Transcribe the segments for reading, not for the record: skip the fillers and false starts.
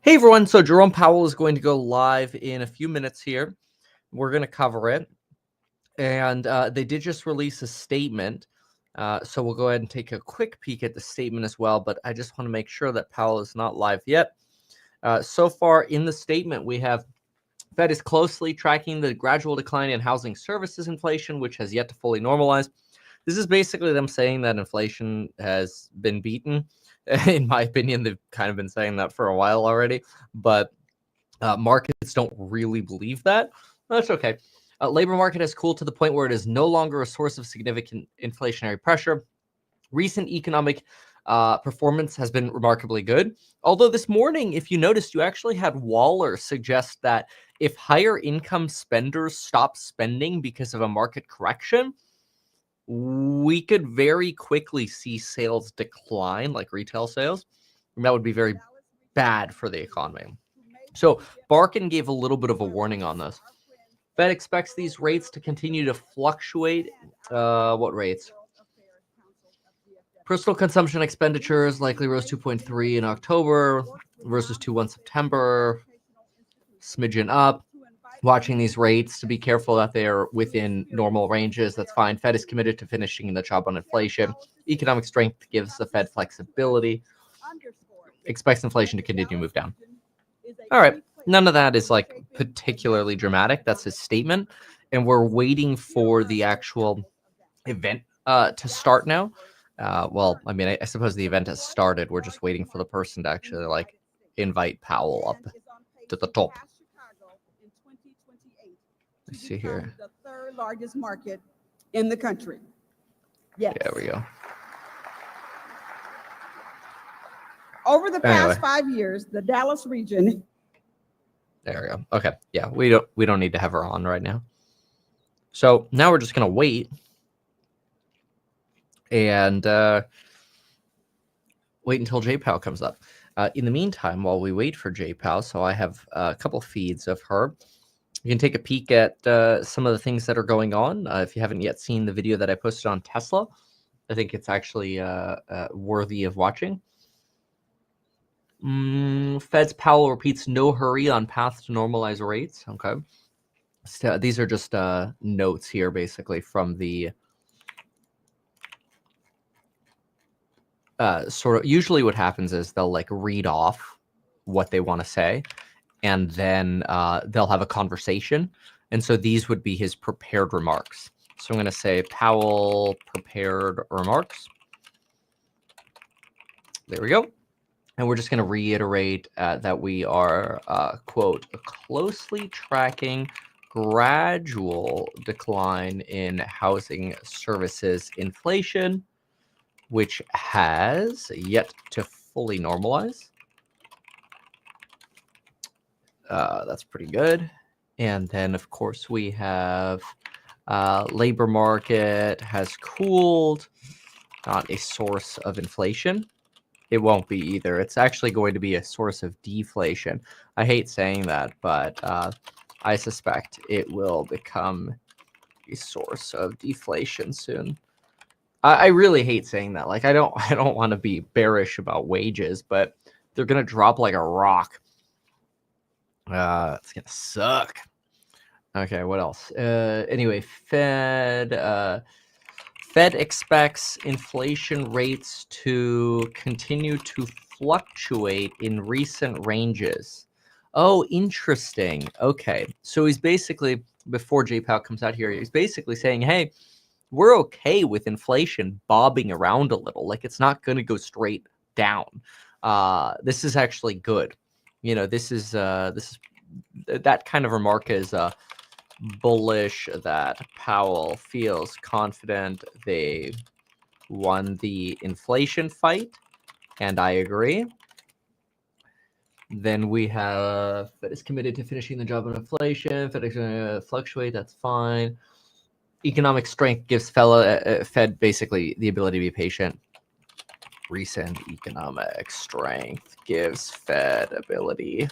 Hey everyone, so Jerome Powell is going to go live in a few minutes here. We're going to cover it. And they did just release a statement. So we'll go ahead and take a quick peek at the statement as well. But I just want to make sure that Powell is not live yet. So far in the statement, we have Fed is closely tracking the gradual decline in housing services inflation, which has yet to fully normalize. This is basically them saying that inflation has been beaten. In my opinion, they've kind of been saying that for a while already, but markets don't really believe that. That's okay. Labor market has cooled to the point where it is no longer a source of significant inflationary pressure. Recent economic performance has been remarkably good. Although this morning, if you noticed, you actually had Waller suggest that if higher income spenders stop spending because of a market correction, we could very quickly see sales decline, like retail sales. And that would be very bad for the economy. So Barkin gave a little bit of a warning on this. Fed expects these rates to continue to fluctuate. What rates? Personal consumption expenditures likely rose 2.3 in October versus 2.1 September. Smidgen up. Watching these rates to be careful that they are within normal ranges. That's fine. Fed is committed to finishing the job on inflation. Economic strength gives the Fed flexibility. Expects inflation to continue to move down. All right. None of that is like particularly dramatic. That's his statement. And we're waiting for the actual event to start now. Well, I mean, I suppose the event has started. We're just waiting for the person to actually like invite Powell up to the top. Let's see here. The third largest market in the country. Yes. There we go. Over the past 5 years, the Dallas region. There we go. Okay. Yeah, we don't need to have her on right now. So now we're just gonna wait and wait until J Powell comes up. In the meantime, while we wait for J Powell, so I have a couple feeds of her. You can take a peek at some of the things that are going on. If you haven't yet seen the video that I posted on Tesla, I think it's actually worthy of watching. Fed's Powell repeats no hurry on path to normalize rates. Okay. So these are just notes here, basically, from the sort of, usually what happens is they'll like read off what they want to say, and then they'll have a conversation. And so these would be his prepared remarks. So I'm going to say Powell prepared remarks. There we go. And we're just going to reiterate that we are, quote, closely tracking gradual decline in housing services inflation, which has yet to fully normalize. That's pretty good. And then, of course, we have labor market has cooled, not a source of inflation. It won't be either. It's actually going to be a source of deflation. I hate saying that, but I suspect it will become a source of deflation soon. I really hate saying that. Like I don't want to be bearish about wages, but they're gonna drop like a rock. It's gonna suck. Okay, what else? Anyway, Fed expects inflation rates to continue to fluctuate in recent ranges. Oh, interesting. Okay, so he's basically, before J Powell comes out here, he's basically saying, hey, we're okay with inflation bobbing around a little. Like it's not going to go straight down. This is actually good. You know, this is that kind of remark is bullish, that Powell feels confident they won the inflation fight, and I agree. Then we have Fed is committed to finishing the job on inflation. Fed is going to fluctuate. That's fine. Economic strength gives Fed basically the ability to be patient. Recent economic strength gives Fed ability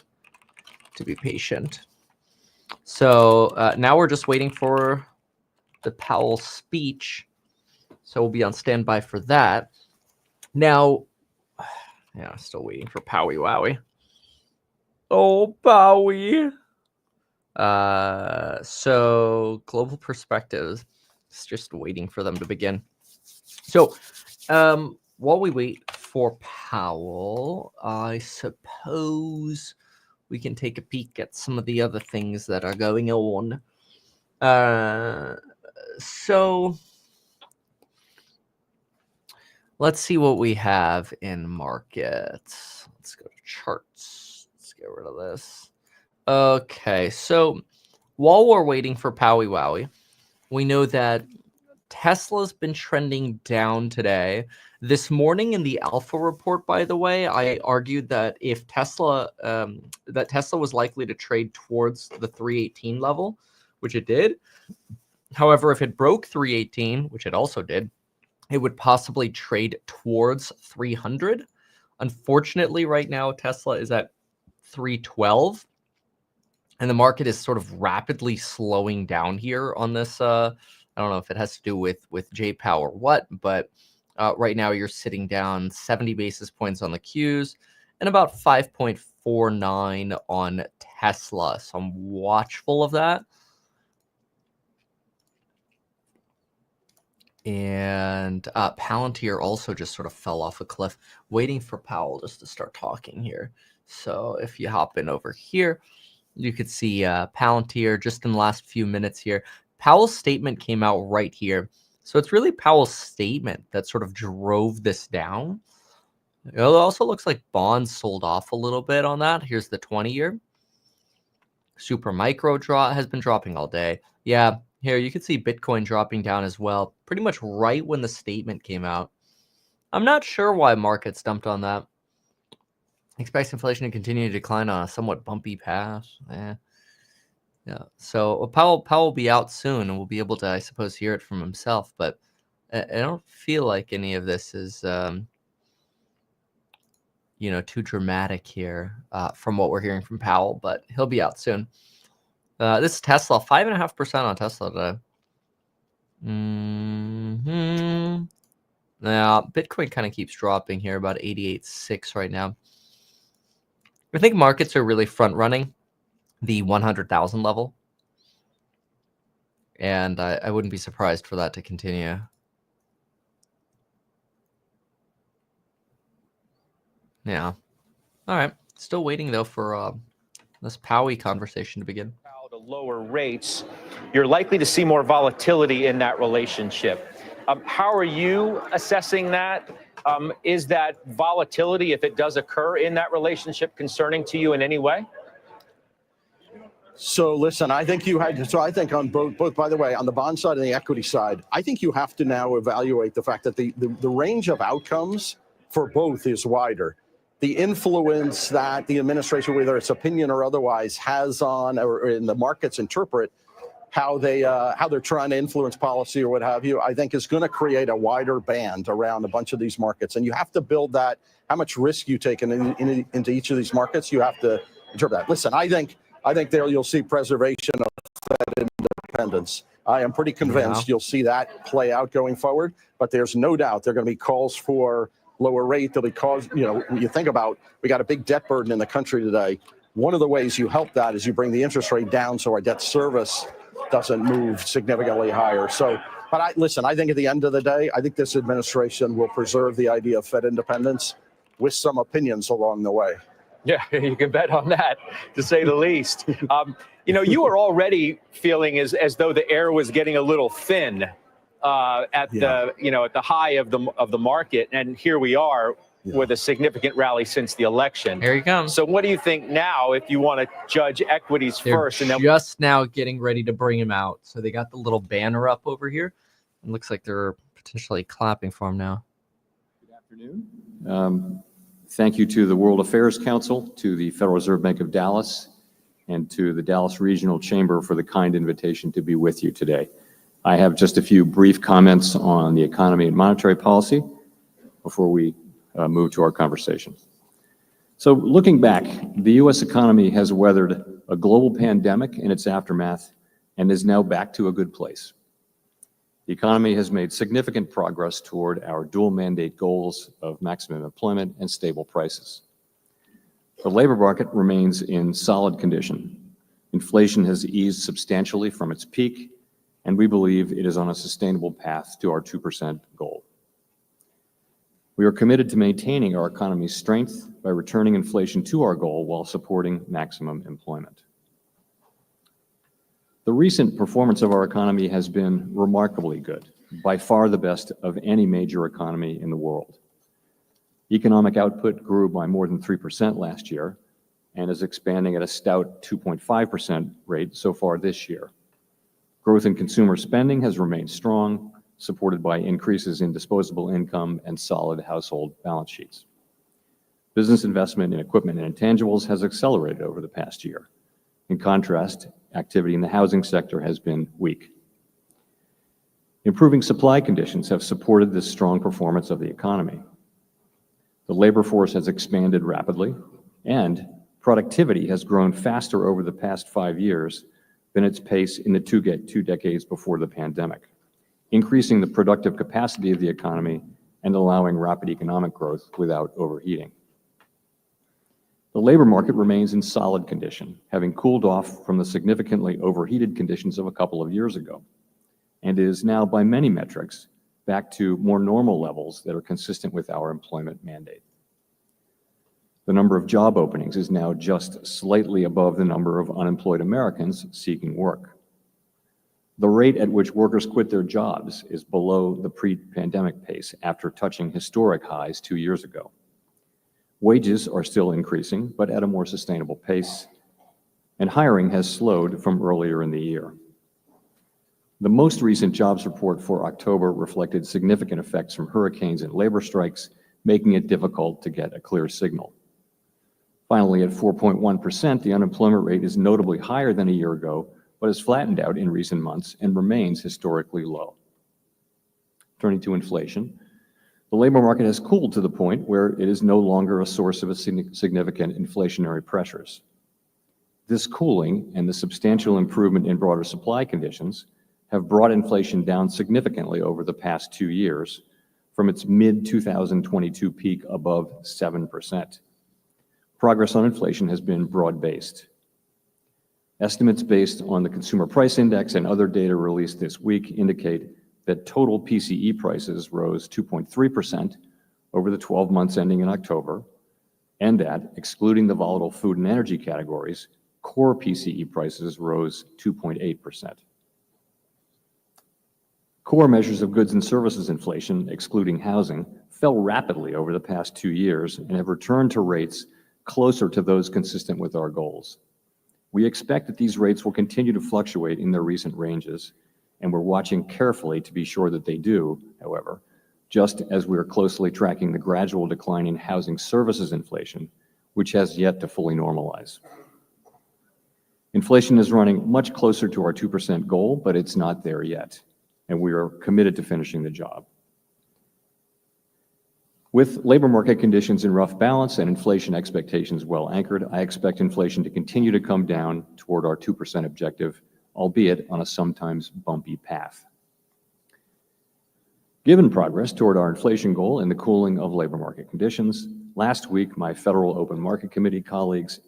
to be patient. So now we're just waiting for the Powell speech. So we'll be on standby for that. Now, yeah, still waiting for Powie Wowie. Oh, Bowie. So global perspectives. It's just waiting for them to begin. So, while we wait for Powell, I suppose we can take a peek at some of the other things that are going on. So let's see what we have in markets. Let's go to charts. Let's get rid of this. Okay, so while we're waiting for Powie Wowie, we know that Tesla's been trending down today. This morning in the Alpha report, by the way, I argued that if Tesla was likely to trade towards the 318 level, which it did. However, if it broke 318, which it also did, it would possibly trade towards 300. Unfortunately, right now Tesla is at 312, and the market is sort of rapidly slowing down here on this. I don't know if it has to do with J Powell or what, but right now you're sitting down 70 basis points on the Qs and about 5.49 on Tesla. So I'm watchful of that. And Palantir also just sort of fell off a cliff, waiting for Powell just to start talking here. So if you hop in over here, you could see Palantir just in the last few minutes here. Powell's statement came out right here. So it's really Powell's statement that sort of drove this down. It also looks like bonds sold off a little bit on that. Here's the 20-year. Super micro has been dropping all day. Yeah, here you can see Bitcoin dropping down as well, pretty much right when the statement came out. I'm not sure why markets dumped on that. Expects inflation to continue to decline on a somewhat bumpy path. Yeah. So Powell will be out soon, and we'll be able to, I suppose, hear it from himself. But I don't feel like any of this is, too dramatic here from what we're hearing from Powell. But he'll be out soon. This is Tesla, 5.5% on Tesla today. Now, Bitcoin kind of keeps dropping here, about 88.6 right now. I think markets are really front running the 100,000 level. And I wouldn't be surprised for that to continue. Yeah. All right. Still waiting, though, for this Powey conversation to begin. To lower rates, you're likely to see more volatility in that relationship. How are you assessing that? Is that volatility, if it does occur in that relationship, concerning to you in any way? So listen, I think I think on both, by the way, on the bond side and the equity side, I think you have to now evaluate the fact that the range of outcomes for both is wider. The influence that the administration, whether it's opinion or otherwise, has on, or in the markets interpret how they're trying to influence policy or what have you, I think is going to create a wider band around a bunch of these markets. And you have to build that, how much risk you take into each of these markets, you have to interpret that. Listen, I think there you'll see preservation of Fed independence. I am pretty convinced you'll see that play out going forward, but there's no doubt there are going to be calls for lower rate. There'll be calls, when you think about, we got a big debt burden in the country today. One of the ways you help that is you bring the interest rate down so our debt service doesn't move significantly higher. So, but I think at the end of the day, I think this administration will preserve the idea of Fed independence with some opinions along the way. Yeah, you can bet on that, to say the least. You were already feeling as though the air was getting a little thin at the high of the market, and here we are with a significant rally since the election. Here you come. So, what do you think now, if you want to judge equities first? They're just now getting ready to bring him out. So they got the little banner up over here. It looks like they're potentially clapping for him now. Good afternoon. Thank you to the World Affairs Council, to the Federal Reserve Bank of Dallas, and to the Dallas Regional Chamber for the kind invitation to be with you today. I have just a few brief comments on the economy and monetary policy before we move to our conversation. So looking back, the U.S. economy has weathered a global pandemic and its aftermath and is now back to a good place. The economy has made significant progress toward our dual mandate goals of maximum employment and stable prices. The labor market remains in solid condition. Inflation has eased substantially from its peak, and we believe it is on a sustainable path to our 2% goal. We are committed to maintaining our economy's strength by returning inflation to our goal while supporting maximum employment. The recent performance of our economy has been remarkably good, by far the best of any major economy in the world. Economic output grew by more than 3% last year and is expanding at a stout 2.5% rate so far this year. Growth in consumer spending has remained strong, supported by increases in disposable income and solid household balance sheets. Business investment in equipment and intangibles has accelerated over the past year. In contrast, activity in the housing sector has been weak. Improving supply conditions have supported this strong performance of the economy. The labor force has expanded rapidly, and productivity has grown faster over the past 5 years than its pace in the two decades before the pandemic, increasing the productive capacity of the economy and allowing rapid economic growth without overheating. The labor market remains in solid condition, having cooled off from the significantly overheated conditions of a couple of years ago, and is now, by many metrics, back to more normal levels that are consistent with our employment mandate. The number of job openings is now just slightly above the number of unemployed Americans seeking work. The rate at which workers quit their jobs is below the pre-pandemic pace after touching historic highs 2 years ago. Wages are still increasing, but at a more sustainable pace, and hiring has slowed from earlier in the year. The most recent jobs report for October reflected significant effects from hurricanes and labor strikes, making it difficult to get a clear signal. Finally, at 4.1%, the unemployment rate is notably higher than a year ago, but has flattened out in recent months and remains historically low. Turning to inflation, the labor market has cooled to the point where it is no longer a source of significant inflationary pressures. This cooling and the substantial improvement in broader supply conditions have brought inflation down significantly over the past 2 years from its mid-2022 peak above 7%. Progress on inflation has been broad-based. Estimates based on the Consumer Price Index and other data released this week indicate that total PCE prices rose 2.3% over the 12 months ending in October, and that, excluding the volatile food and energy categories, core PCE prices rose 2.8%. Core measures of goods and services inflation, excluding housing, fell rapidly over the past 2 years and have returned to rates closer to those consistent with our goals. We expect that these rates will continue to fluctuate in their recent ranges, and we're watching carefully to be sure that they do, however, just as we are closely tracking the gradual decline in housing services inflation, which has yet to fully normalize. Inflation is running much closer to our 2% goal, but it's not there yet, and we are committed to finishing the job. With labor market conditions in rough balance and inflation expectations well anchored, I expect inflation to continue to come down toward our 2% objective, albeit on a sometimes bumpy path. Given progress toward our inflation goal and the cooling of labor market conditions, last week my Federal Open Market Committee colleagues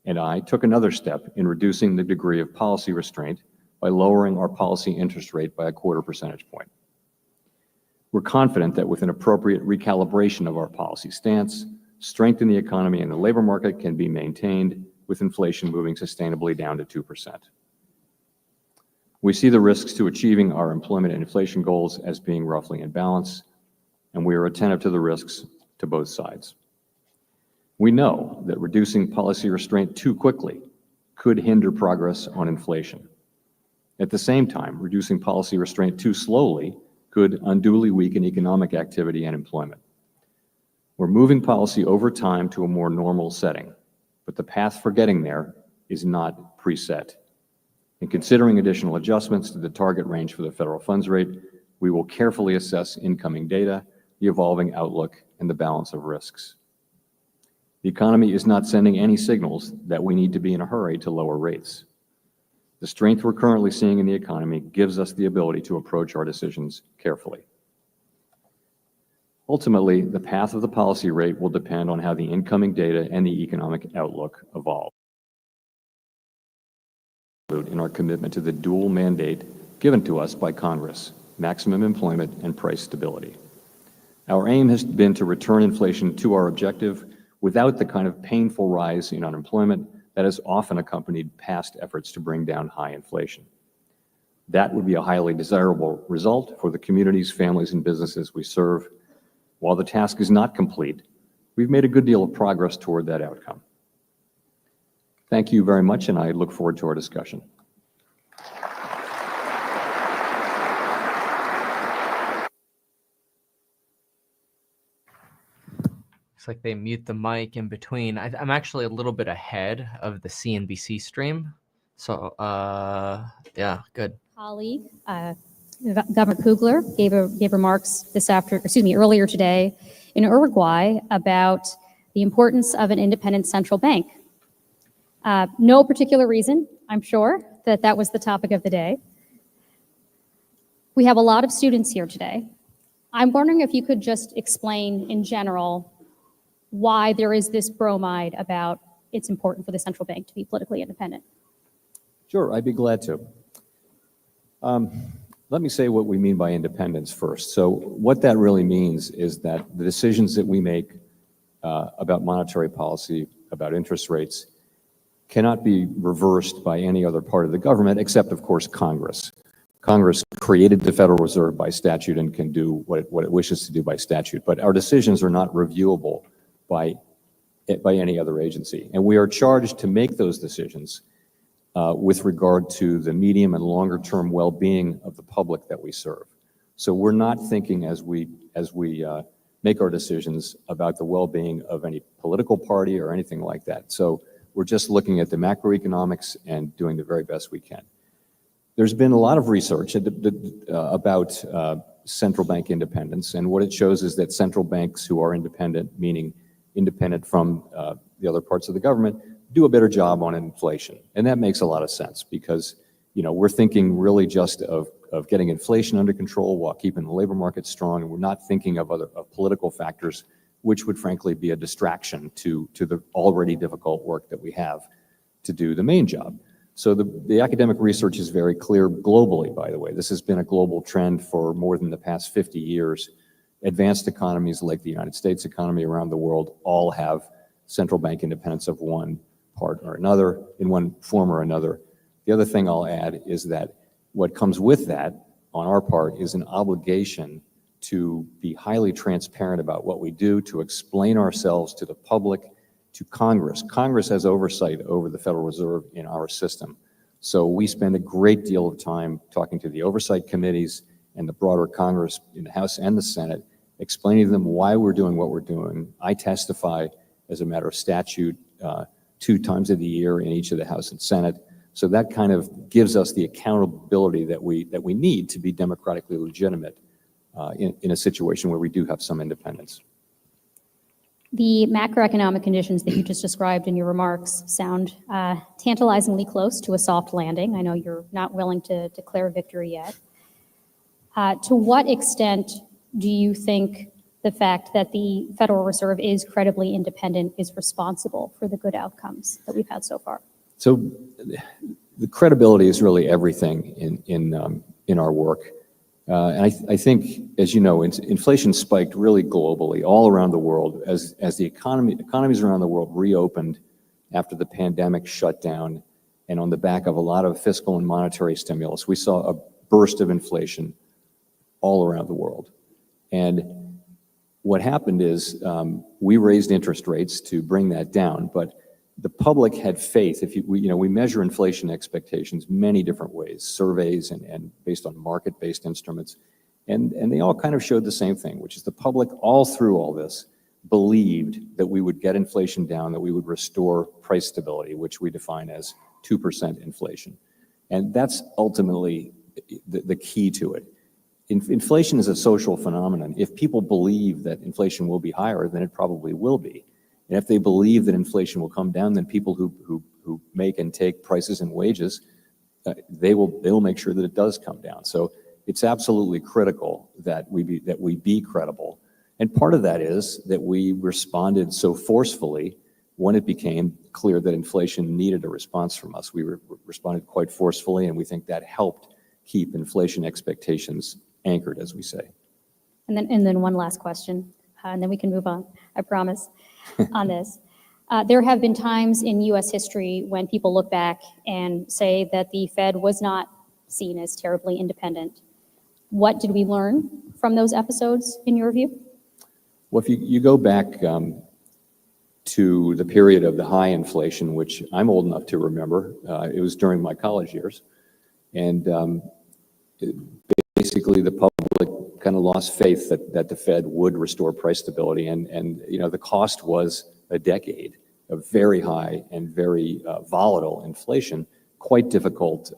and I took another step in reducing the degree of policy restraint by lowering our policy interest rate by 1/4 percentage point. We're confident that with an appropriate recalibration of our policy stance, strength in the economy and the labor market can be maintained with inflation moving sustainably down to 2%. We see the risks to achieving our employment and inflation goals as being roughly in balance, and we are attentive to the risks to both sides. We know that reducing policy restraint too quickly could hinder progress on inflation. At the same time, reducing policy restraint too slowly could unduly weaken economic activity and employment. We're moving policy over time to a more normal setting, but the path for getting there is not preset. In considering additional adjustments to the target range for the federal funds rate, we will carefully assess incoming data, the evolving outlook, and the balance of risks. The economy is not sending any signals that we need to be in a hurry to lower rates. The strength we're currently seeing in the economy gives us the ability to approach our decisions carefully. Ultimately, the path of the policy rate will depend on how the incoming data and the economic outlook evolve. In our commitment to the dual mandate given to us by Congress, maximum employment and price stability. Our aim has been to return inflation to our objective without the kind of painful rise in unemployment that has often accompanied past efforts to bring down high inflation. That would be a highly desirable result for the communities, families, and businesses we serve. While the task is not complete, we've made a good deal of progress toward that outcome. Thank you very much, and I look forward to our discussion. Looks like they mute the mic in between. I'm actually a little bit ahead of the CNBC stream. So, yeah, good. Colleague, Governor Kugler gave remarks earlier today in Uruguay about the importance of an independent central bank. No particular reason, I'm sure, that was the topic of the day. We have a lot of students here today. I'm wondering if you could just explain in general why there is this bromide about it's important for the central bank to be politically independent. Sure, I'd be glad to. Let me say what we mean by independence first. So what that really means is that the decisions that we make about monetary policy, about interest rates, cannot be reversed by any other part of the government except, of course, Congress. Congress created the Federal Reserve by statute and can do what it wishes to do by statute, but our decisions are not reviewable by any other agency. And we are charged to make those decisions with regard to the medium and longer term well-being of the public that we serve. So we're not thinking as we make our decisions about the well-being of any political party or anything like that. So we're just looking at the macroeconomics and doing the very best we can. There's been a lot of research about central bank independence, and what it shows is that central banks who are independent, meaning independent from the other parts of the government, do a better job on inflation. And that makes a lot of sense because, you know, we're thinking really just of getting inflation under control while keeping the labor market strong, and we're not thinking of political factors, which would frankly be a distraction to the already difficult work that we have to do the main job. So the academic research is very clear globally, by the way. This has been a global trend for more than the past 50 years. Advanced economies like the United States economy around the world all have central bank independence of one part or another, in one form or another. The other thing I'll add is that what comes with that on our part is an obligation to be highly transparent about what we do, to explain ourselves to the public, to Congress. Congress has oversight over the Federal Reserve in our system. So we spend a great deal of time talking to the oversight committees and the broader Congress in the House and the Senate, explaining to them why we're doing what we're doing. I testify as a matter of statute 2 times of the year in each of the House and Senate. So that kind of gives us the accountability that we need to be democratically legitimate in a situation where we do have some independence. The macroeconomic conditions that you just described in your remarks sound tantalizingly close to a soft landing. I know you're not willing to declare victory yet. To what extent do you think the fact that the Federal Reserve is credibly independent is responsible for the good outcomes that we've had so far? So the credibility is really everything in our work. And I think, as you know, inflation spiked really globally, all around the world, as the economies around the world reopened after the pandemic shut down, and on the back of a lot of fiscal and monetary stimulus. We saw a burst of inflation all around the world. And what happened is we raised interest rates to bring that down, but the public had faith. We measure inflation expectations many different ways, surveys and based on market-based instruments, and they all kind of showed the same thing, which is the public all through all this believed that we would get inflation down, that we would restore price stability, which we define as 2% inflation. And that's ultimately the key to it. Inflation is a social phenomenon. If people believe that inflation will be higher, then it probably will be. And if they believe that inflation will come down, then people who make and take prices and wages, they will make sure that it does come down. So it's absolutely critical that we be credible. And part of that is that we responded so forcefully when it became clear that inflation needed a response from us. We responded quite forcefully, and we think that helped keep inflation expectations anchored, as we say. And then one last question, and then we can move on, I promise, on this. There have been times in U.S. history when people look back and say that the Fed was not seen as terribly independent. What did we learn from those episodes, in your view? Well, if you go back to the period of the high inflation, which I'm old enough to remember, it was during my college years, and basically the public kind of lost faith that the Fed would restore price stability, and you know, the cost was a decade of very high and very volatile inflation, quite difficult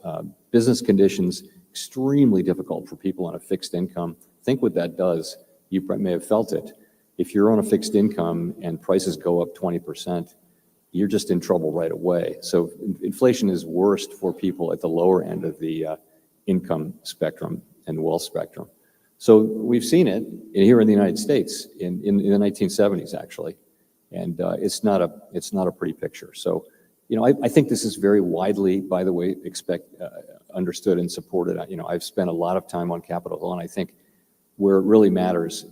business conditions, extremely difficult for people on a fixed income. Think what that does. You may have felt it. If you're on a fixed income and prices go up 20%, you're just in trouble right away. So inflation is worst for people at the lower end of the income spectrum and the wealth spectrum. So we've seen it here in the United States in the 1970s, actually, and it's not a pretty picture. So, you know, I think this is very widely, by the way, understood and supported. You know, I've spent a lot of time on Capitol Hill, and I think where it really matters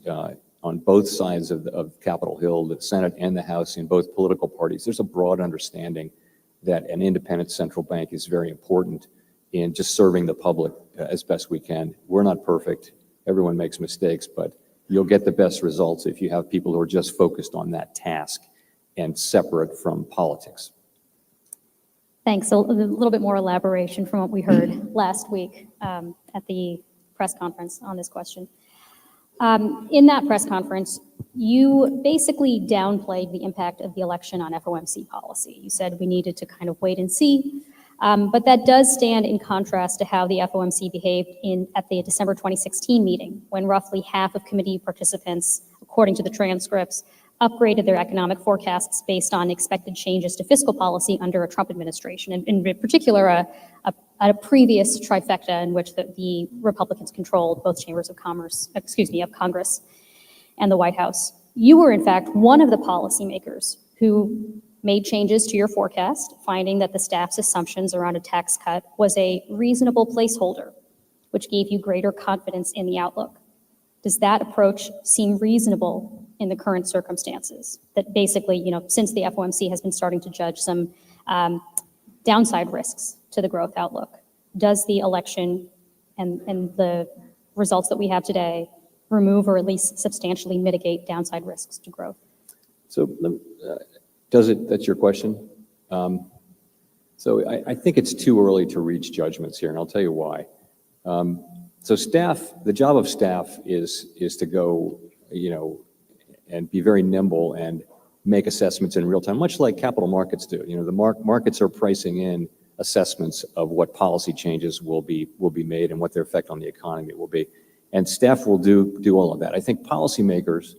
on both sides of Capitol Hill, the Senate and the House, in both political parties, there's a broad understanding that an independent central bank is very important in just serving the public as best we can. We're not perfect. Everyone makes mistakes, but you'll get the best results if you have people who are just focused on that task and separate from politics. Thanks. A little bit more elaboration from what we heard last week at the press conference on this question. In that press conference, you basically downplayed the impact of the election on FOMC policy. You said we needed to kind of wait and see, but that does stand in contrast to how the FOMC behaved at the December 2016 meeting, when roughly half of committee participants, according to the transcripts, upgraded their economic forecasts based on expected changes to fiscal policy under a Trump administration, and in particular, a previous trifecta in which the Republicans controlled both chambers of Congress and the White House. You were, in fact, one of the policymakers who made changes to your forecast, finding that the staff's assumptions around a tax cut was a reasonable placeholder, which gave you greater confidence in the outlook. Does that approach seem reasonable in the current circumstances? That basically, you know, since the FOMC has been starting to judge some downside risks to the growth outlook, does the election and the results that we have today remove or at least substantially mitigate downside risks to growth? So that's your question? So I think it's too early to reach judgments here, and I'll tell you why. So the job of staff is to go, you know, and be very nimble and make assessments in real time, much like capital markets do. You know, the markets are pricing in assessments of what policy changes will be made and what their effect on the economy will be. And staff will do all of that. I think policymakers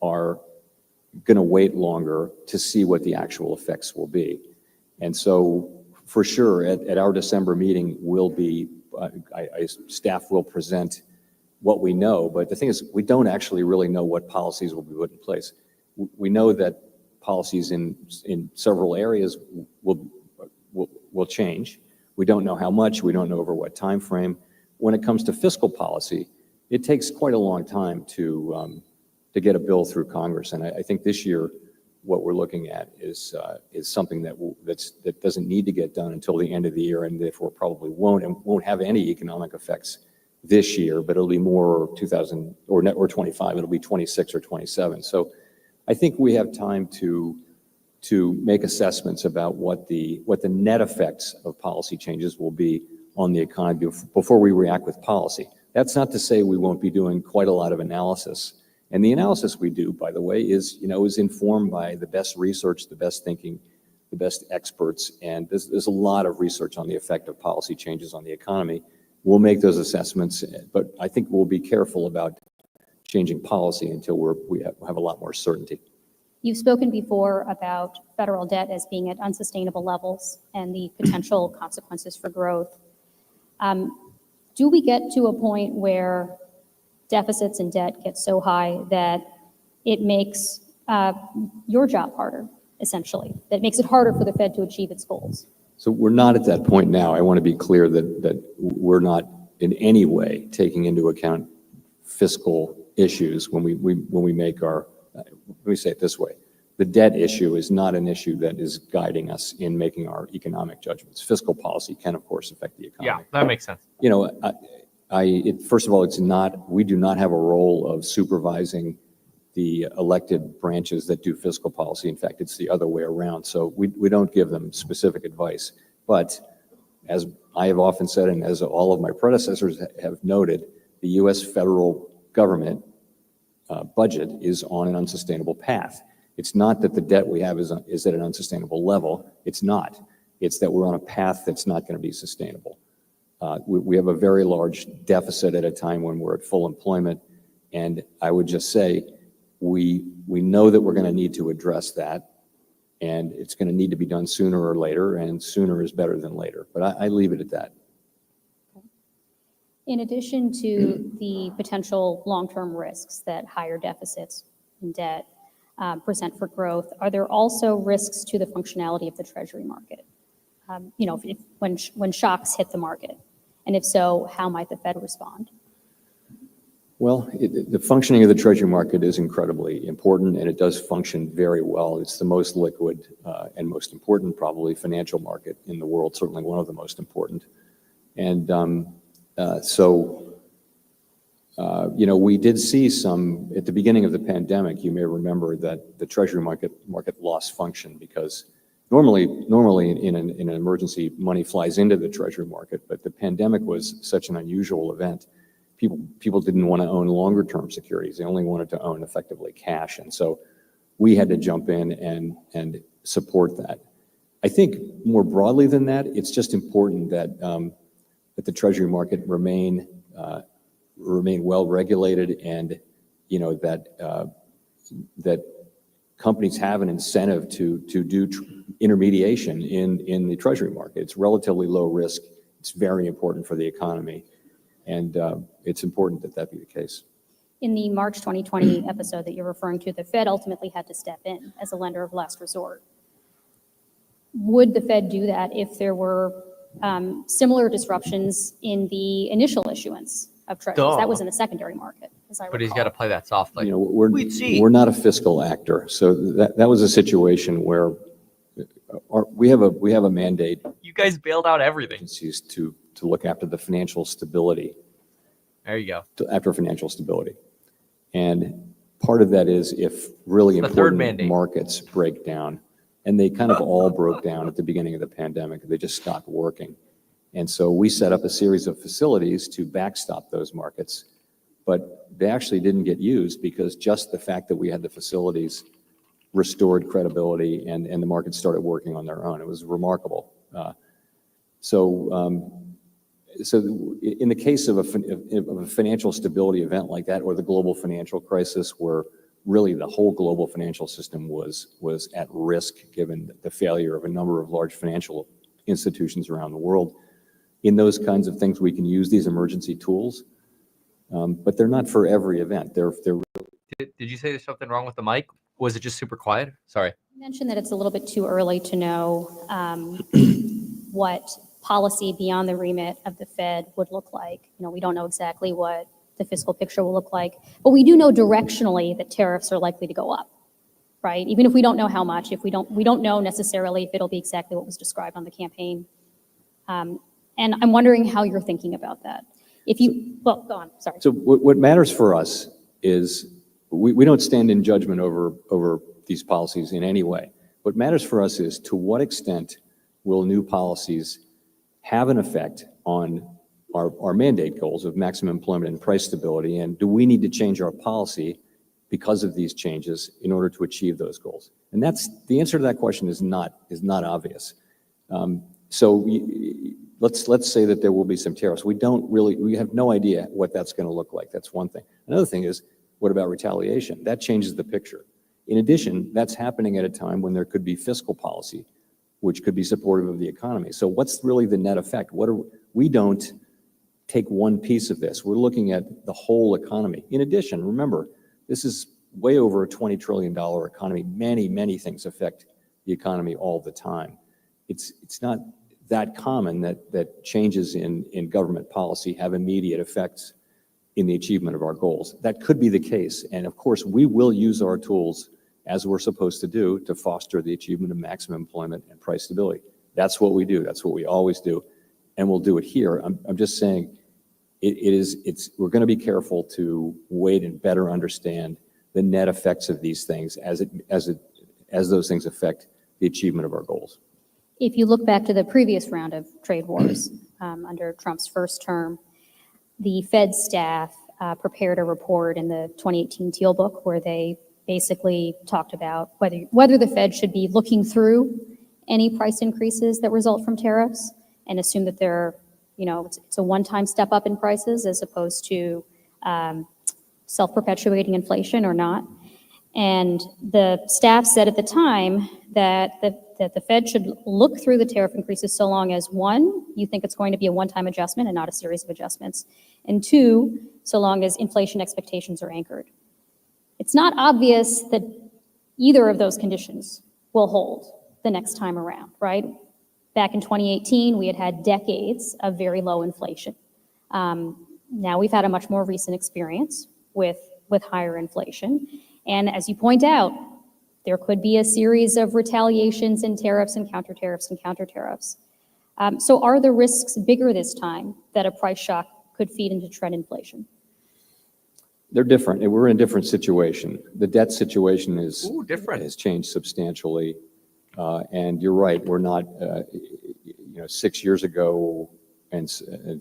are going to wait longer to see what the actual effects will be. And so for sure, at our December meeting will be, staff will present what we know, but the thing is, we don't actually really know what policies will be put in place. We know that policies in several areas will change. We don't know how much, we don't know over what time frame. When it comes to fiscal policy, it takes quite a long time to get a bill through Congress, and I think this year what we're looking at is something that doesn't need to get done until the end of the year, and therefore probably won't have any economic effects this year, but it'll be more 2000 or 25. It'll be 26 or 27. So I think we have time to make assessments about what the net effects of policy changes will be on the economy before we react with policy. That's not to say we won't be doing quite a lot of analysis. And the analysis we do, by the way, is informed by the best research, the best thinking, the best experts, and there's a lot of research on the effect of policy changes on the economy. We'll make those assessments, but I think we'll be careful about changing policy until we have a lot more certainty. You've spoken before about federal debt as being at unsustainable levels and the potential consequences for growth. Do we get to a point where deficits and debt get so high that it makes your job harder, essentially. That makes it harder for the Fed to achieve its goals. So we're not at that point now. I want to be clear that we're not in any way taking into account fiscal issues when we make our, let me say it this way. The debt issue is not an issue that is guiding us in making our economic judgments. Fiscal policy can, of course, affect the economy. Yeah, that makes sense. You know, first of all, we do not have a role of supervising the elected branches that do fiscal policy. In fact, it's the other way around. So we don't give them specific advice. But as I have often said, and as all of my predecessors have noted, the U.S. federal government budget is on an unsustainable path. It's not that the debt we have is at an unsustainable level. It's not. It's that we're on a path that's not going to be sustainable. We have a very large deficit at a time when we're at full employment. And I would just say, we know that we're going to need to address that, and it's going to need to be done sooner or later, and sooner is better than later. But I leave it at that. In addition to the potential long-term risks that higher deficits and debt present for growth, are there also risks to the functionality of the Treasury market? You know, when shocks hit the market, and if so, how might the Fed respond? Well, the functioning of the Treasury market is incredibly important, and it does function very well. It's the most liquid and most important, probably, financial market in the world, certainly one of the most important. And you know, we did see some, at the beginning of the pandemic, you may remember that the Treasury market lost function because normally in an emergency, money flies into the Treasury market, but the pandemic was such an unusual event. People didn't want to own longer term securities. They only wanted to own effectively cash. And so we had to jump in and support that. I think more broadly than that, it's just important that that the Treasury market remain well regulated, and you know that companies have an incentive to do intermediation in the Treasury market. It's relatively low risk. It's very important for the economy. And it's important that that be the case. In the March 2020 episode that you're referring to, the Fed ultimately had to step in as a lender of last resort. Would the Fed do that if there were similar disruptions in the initial issuance of treasuries? That was in the secondary market, as I recall. But he's got to play that softly. You know, we're not a fiscal actor, so that was a situation where we have a mandate. You guys bailed out everything. To look after the financial stability. There you go. After financial stability. And part of that is if really important markets break down, and they kind of all broke down at the beginning of the pandemic. They just stopped working. And so we set up a series of facilities to backstop those markets, but they actually didn't get used because just the fact that we had the facilities restored credibility and the markets started working on their own. It was remarkable. So in the case of a financial stability event like that, or the global financial crisis, where really the whole global financial system was at risk given the failure of a number of large financial institutions around the world, in those kinds of things we can use these emergency tools, but they're not for every event. They're Did you say there's something wrong with the mic? Was it just super quiet? Sorry. You mentioned that it's a little bit too early to know what policy beyond the remit of the Fed would look like. You know, we don't know exactly what the fiscal picture will look like, but we do know directionally that tariffs are likely to go up, right? Even if we don't know how much, if we don't know necessarily if it'll be exactly what was described on the campaign. And I'm wondering how you're thinking about that. Well, go on, sorry. So what matters for us is we don't stand in judgment over these policies in any way. What matters for us is to what extent will new policies have an effect on our mandate goals of maximum employment and price stability, and do we need to change our policy because of these changes in order to achieve those goals? And that's the answer to that question is not obvious. So let's say that there will be some tariffs. We have no idea what that's going to look like. That's one thing. Another thing is, what about retaliation? That changes the picture. In addition, that's happening at a time when there could be fiscal policy, which could be supportive of the economy. So what's really the net effect? We don't take one piece of this. We're looking at the whole economy. In addition, remember, this is way over a $20 trillion economy. Many things affect the economy all the time. It's not that common that changes in government policy have immediate effects in the achievement of our goals. That could be the case. And of course, we will use our tools as we're supposed to do to foster the achievement of maximum employment and price stability. That's what we do. That's what we always do. And we'll do it here. I'm just saying we're going to be careful to wait and better understand the net effects of these things as those things affect the achievement of our goals. If you look back to the previous round of trade wars under Trump's first term, the Fed staff prepared a report in the 2018 Teal Book where they basically talked about whether the Fed should be looking through any price increases that result from tariffs and assume that they're, it's a one-time step up in prices as opposed to self-perpetuating inflation or not. And the staff said at the time that the Fed should look through the tariff increases so long as, one, you think it's going to be a one-time adjustment and not a series of adjustments, and two, so long as inflation expectations are anchored. It's not obvious that either of those conditions will hold the next time around, right? Back in 2018, we had decades of very low inflation. Now we've had a much more recent experience with higher inflation. And as you point out, there could be a series of retaliations and tariffs and counter tariffs and counter tariffs. So are the risks bigger this time that a price shock could feed into trend inflation? They're different. We're in a different situation. The debt situation has changed substantially. And you're right, we're not, 6 years ago and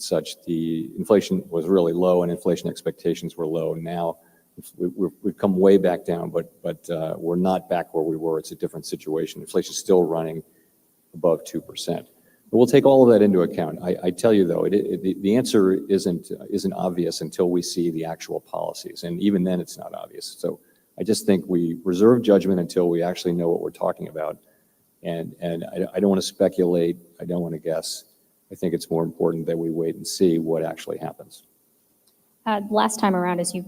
such, the inflation was really low and inflation expectations were low. Now we've come way back down, but we're not back where we were. It's a different situation. Inflation is still running above 2%. But we'll take all of that into account. I tell you though, the answer isn't obvious until we see the actual policies, and even then it's not obvious. So I just think we reserve judgment until we actually know what we're talking about. And I don't want to speculate. I don't want to guess. I think it's more important that we wait and see what actually happens. Last time around, as you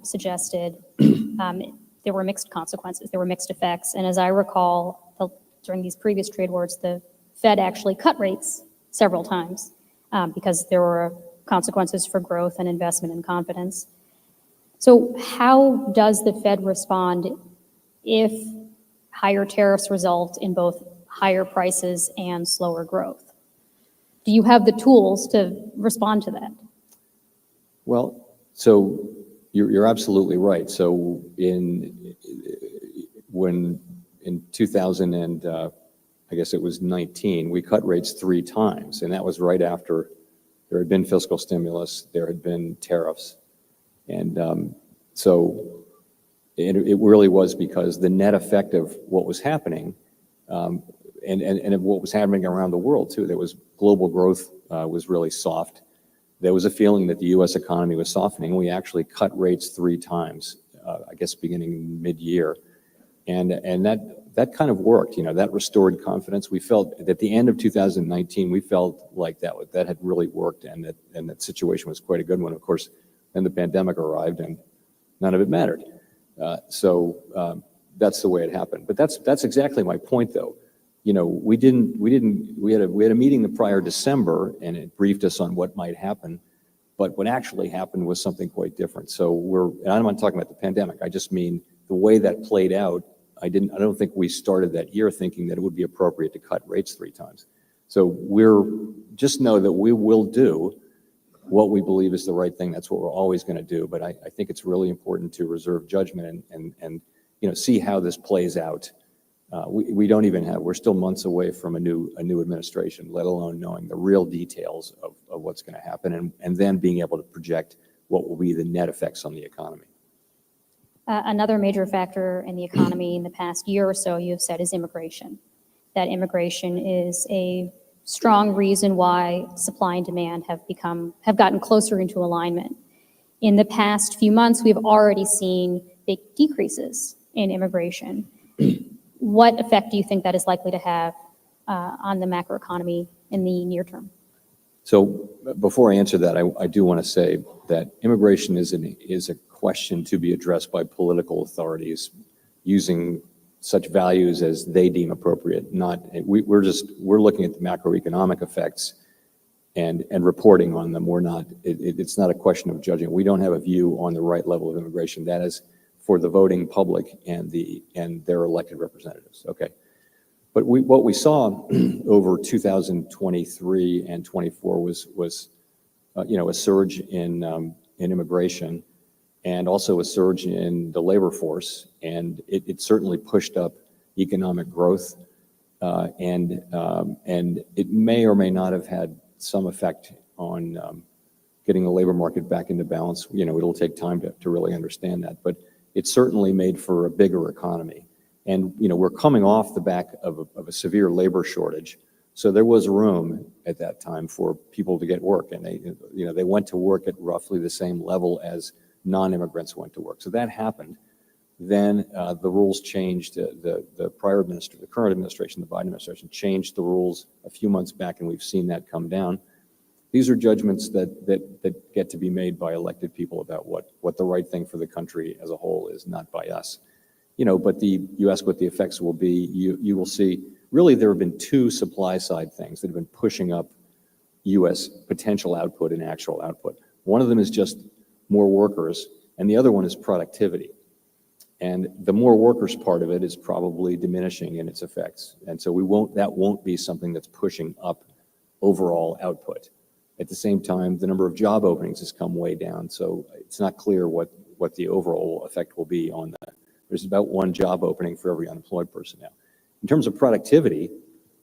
suggested, there were mixed consequences. There were mixed effects. And as I recall, during these previous trade wars, the Fed actually cut rates several times because there were consequences for growth and investment and confidence. So how does the Fed respond if higher tariffs result in both higher prices and slower growth? Do you have the tools to respond to that? Well, so you're absolutely right. So in 2000 and I guess it was 19, we cut rates 3 times, and that was right after there had been fiscal stimulus, there had been tariffs, and so it really was because the net effect of what was happening, and of what was happening around the world too. There was global growth was really soft. There was a feeling that the U.S. economy was softening. We actually cut rates 3 times, I guess beginning mid-year, and that kind of worked. That restored confidence. We felt at the end of 2019, we felt like that had really worked, and that situation was quite a good one. Of course, then the pandemic arrived, and none of it mattered. So that's the way it happened. But that's exactly my point, though. We had a meeting the prior December, and it briefed us on what might happen. But what actually happened was something quite different. So and I'm not talking about the pandemic. I just mean the way that played out. I don't think we started that year thinking that it would be appropriate to cut rates 3 times. So just know that we will do what we believe is the right thing. That's what we're always going to do. But I think it's really important to reserve judgment and see how this plays out. We're still months away from a new administration, let alone knowing the real details of what's going to happen and then being able to project what will be the net effects on the economy. Another major factor in the economy in the past year or so, you've said, is immigration. That immigration is a strong reason why supply and demand have gotten closer into alignment. In the past few months, we've already seen big decreases in immigration. What effect do you think that is likely to have on the macroeconomy in the near term? So before I answer that, I do want to say that immigration is a question to be addressed by political authorities using such values as they deem appropriate. We're looking at the macroeconomic effects and reporting on them. It's not a question of judging. We don't have a view on the right level of immigration. That is for the voting public and their elected representatives. Okay. But what we saw over 2023 and 24 was a surge in immigration, and also a surge in the labor force, and it certainly pushed up economic growth, and it may or may not have had some effect on getting the labor market back into balance. It'll take time to really understand that, but it certainly made for a bigger economy. And we're coming off the back of a severe labor shortage, so there was room at that time for people to get work, and they went to work at roughly the same level as non-immigrants went to work. So that happened. Then the rules changed. The current administration, the Biden administration, changed the rules a few months back, and we've seen that come down. These are judgments that get to be made by elected people about what the right thing for the country as a whole is, not by us. But you ask what the effects will be. You will see. Really, there have been two supply side things that have been pushing up U.S. potential output and actual output. One of them is just more workers, and the other one is productivity. And the more workers part of it is probably diminishing in its effects. And so that won't be something that's pushing up overall output. At the same time, the number of job openings has come way down, so it's not clear what the overall effect will be on that. There's about one job opening for every unemployed person now. In terms of productivity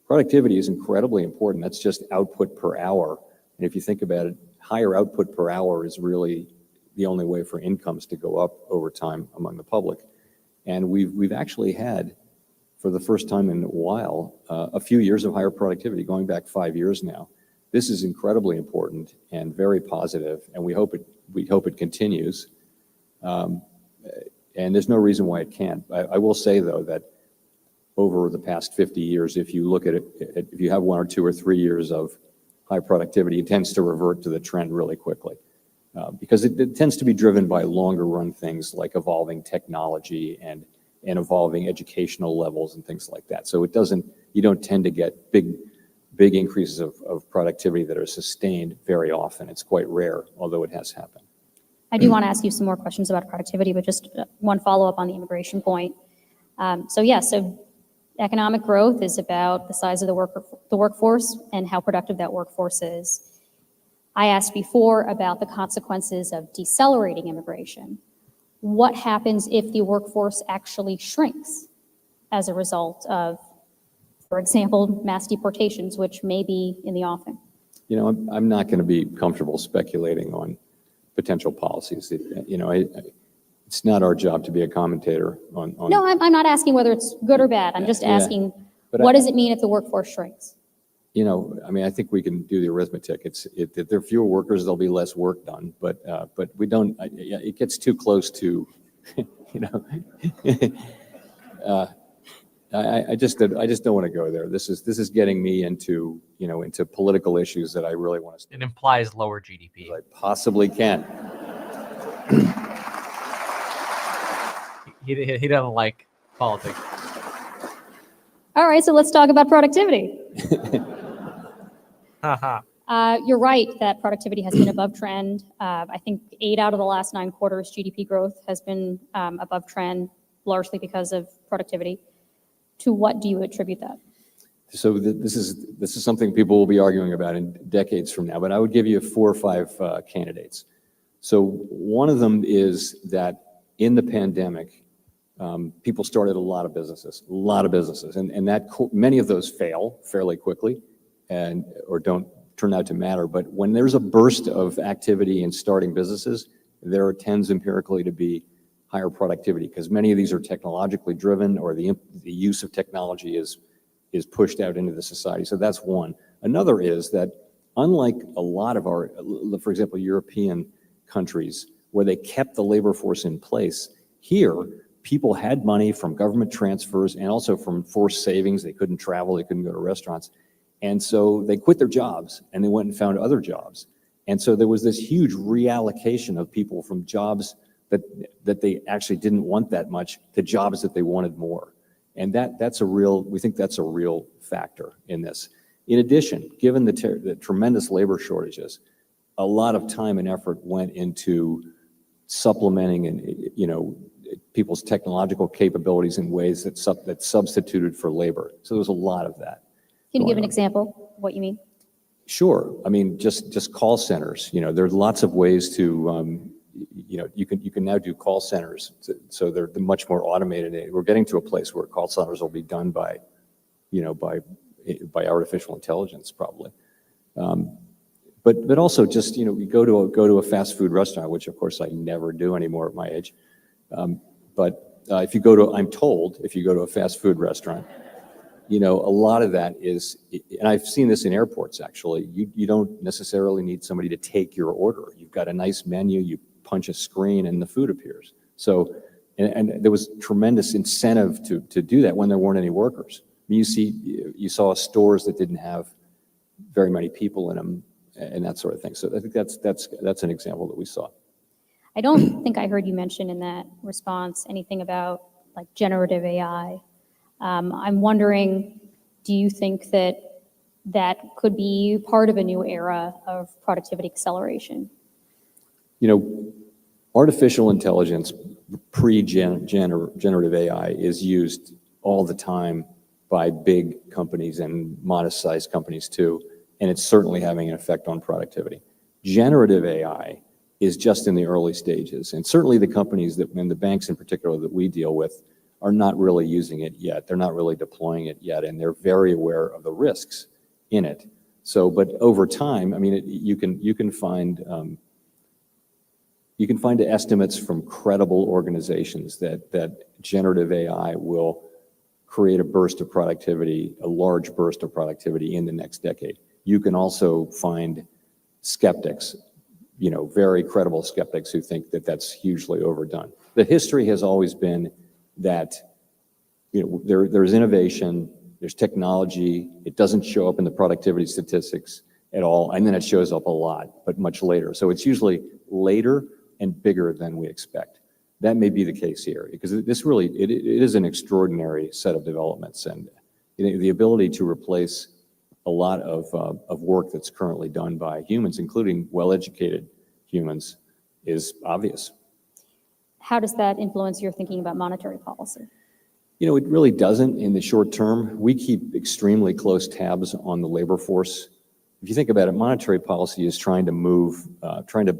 is incredibly important. That's just output per hour. And if you think about it, higher output per hour is really the only way for incomes to go up over time among the public. And we've actually had, for the first time in a while, a few years of higher productivity, going back 5 years now. This is incredibly important and very positive, and we hope it continues. And there's no reason why it can't. I will say, though, that over the past 50 years, if you look at it, if you have 1 or 2 or 3 years of high productivity, it tends to revert to the trend really quickly. Because it tends to be driven by longer run things like evolving technology and evolving educational levels and things like that. So you don't tend to get big increases of productivity that are sustained very often. It's quite rare, although it has happened. I do want to ask you some more questions about productivity, but just one follow-up on the immigration point. So economic growth is about the size of the workforce and how productive that workforce is. I asked before about the consequences of decelerating immigration. What happens if the workforce actually shrinks as a result of, for example, mass deportations, which may be in the offing? I'm not going to be comfortable speculating on potential policies. It's not our job to be a commentator on. No, I'm not asking whether it's good or bad. I'm just asking, what does it mean if the workforce shrinks? I think we can do the arithmetic. If there are fewer workers, there'll be less work done. But we don't. It gets too close to, I just don't want to go there. This is getting me into political issues that I really want to. It implies lower GDP. I possibly can. He doesn't like politics. All right, so let's talk about productivity. Haha. You're right that productivity has been above trend. I think 8 out of the last 9 quarters GDP growth has been above trend, largely because of productivity. To what do you attribute that? So this is something people will be arguing about in decades from now, but I would give you 4 or 5 candidates. So one of them is that in the pandemic, people started a lot of businesses, and that many of those fail fairly quickly, or don't turn out to matter. But when there's a burst of activity in starting businesses, there tends empirically to be higher productivity because many of these are technologically driven, or the use of technology is pushed out into the society. So that's one. Another is that unlike a lot of our, for example, European countries where they kept the labor force in place, here people had money from government transfers and also from forced savings. They couldn't travel, they couldn't go to restaurants. And so they quit their jobs and they went and found other jobs. And so there was this huge reallocation of people from jobs that they actually didn't want that much to jobs that they wanted more. And we think that's a real factor in this. In addition, given the tremendous labor shortages, a lot of time and effort went into supplementing and, people's technological capabilities in ways that substituted for labor. So there was a lot of that. Can you give an example of what you mean? Sure. I mean, just call centers. There's lots of ways to, you can now do call centers. So they're much more automated. We're getting to a place where call centers will be done by artificial intelligence, probably. But also just, you go to a fast food restaurant, which of course I never do anymore at my age. I'm told if you go to a fast food restaurant, a lot of that is, and I've seen this in airports actually, you don't necessarily need somebody to take your order. You've got a nice menu, you punch a screen and the food appears. So, and there was tremendous incentive to do that when there weren't any workers. I mean, you saw stores that didn't have very many people in them and that sort of thing. So I think that's an example that we saw. I don't think I heard you mention in that response anything about like generative AI. I'm wondering, do you think that could be part of a new era of productivity acceleration? Artificial intelligence, pre-generative AI, is used all the time by big companies and modest-sized companies too, and it's certainly having an effect on productivity. Generative AI is just in the early stages, and certainly the companies and the banks in particular that we deal with are not really using it yet. They're not really deploying it yet, and they're very aware of the risks in it. So, but over time, I mean, you can find estimates from credible organizations that generative AI will create a burst of productivity, a large burst of productivity in the next decade. You can also find skeptics, very credible skeptics who think that that's hugely overdone. The history has always been that, there's innovation, there's technology, it doesn't show up in the productivity statistics at all, and then it shows up a lot, but much later. So it's usually later and bigger than we expect. That may be the case here, because this really, it is an extraordinary set of developments, and the ability to replace a lot of work that's currently done by humans, including well-educated humans, is obvious. How does that influence your thinking about monetary policy? It really doesn't in the short term. We keep extremely close tabs on the labor force. If you think about it, monetary policy is trying to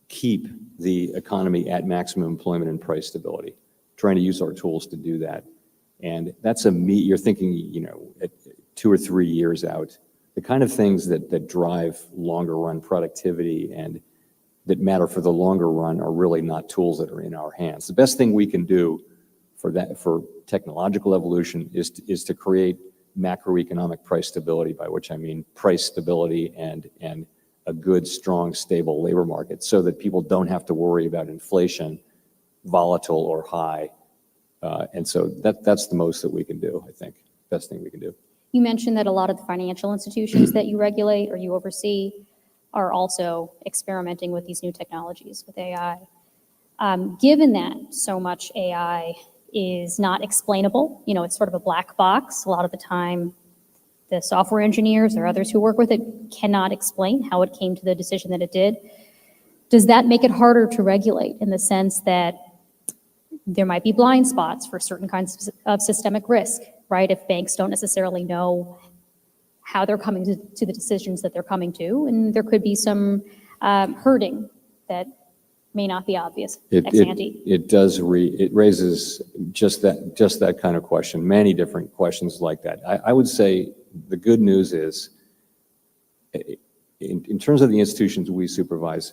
keep the economy at maximum employment and price stability, trying to use our tools to do that. And that's you're thinking, at 2 or 3 years out, the kind of things that drive longer run productivity and that matter for the longer run are really not tools that are in our hands. The best thing we can do for technological evolution is to create macroeconomic price stability, by which I mean price stability and a good, strong, stable labor market, so that people don't have to worry about inflation, volatile or high. And so that's the most that we can do, I think, best thing we can do. You mentioned that a lot of the financial institutions that you regulate or you oversee are also experimenting with these new technologies, with AI. Given that so much AI is not explainable, it's sort of a black box, a lot of the time the software engineers or others who work with it cannot explain how it came to the decision that it did. Does that make it harder to regulate in the sense that there might be blind spots for certain kinds of systemic risk, right? If banks don't necessarily know how they're coming to the decisions that they're coming to, and there could be some herding that may not be obvious ex ante. It raises just that kind of question, many different questions like that. I would say the good news is, in terms of the institutions we supervise,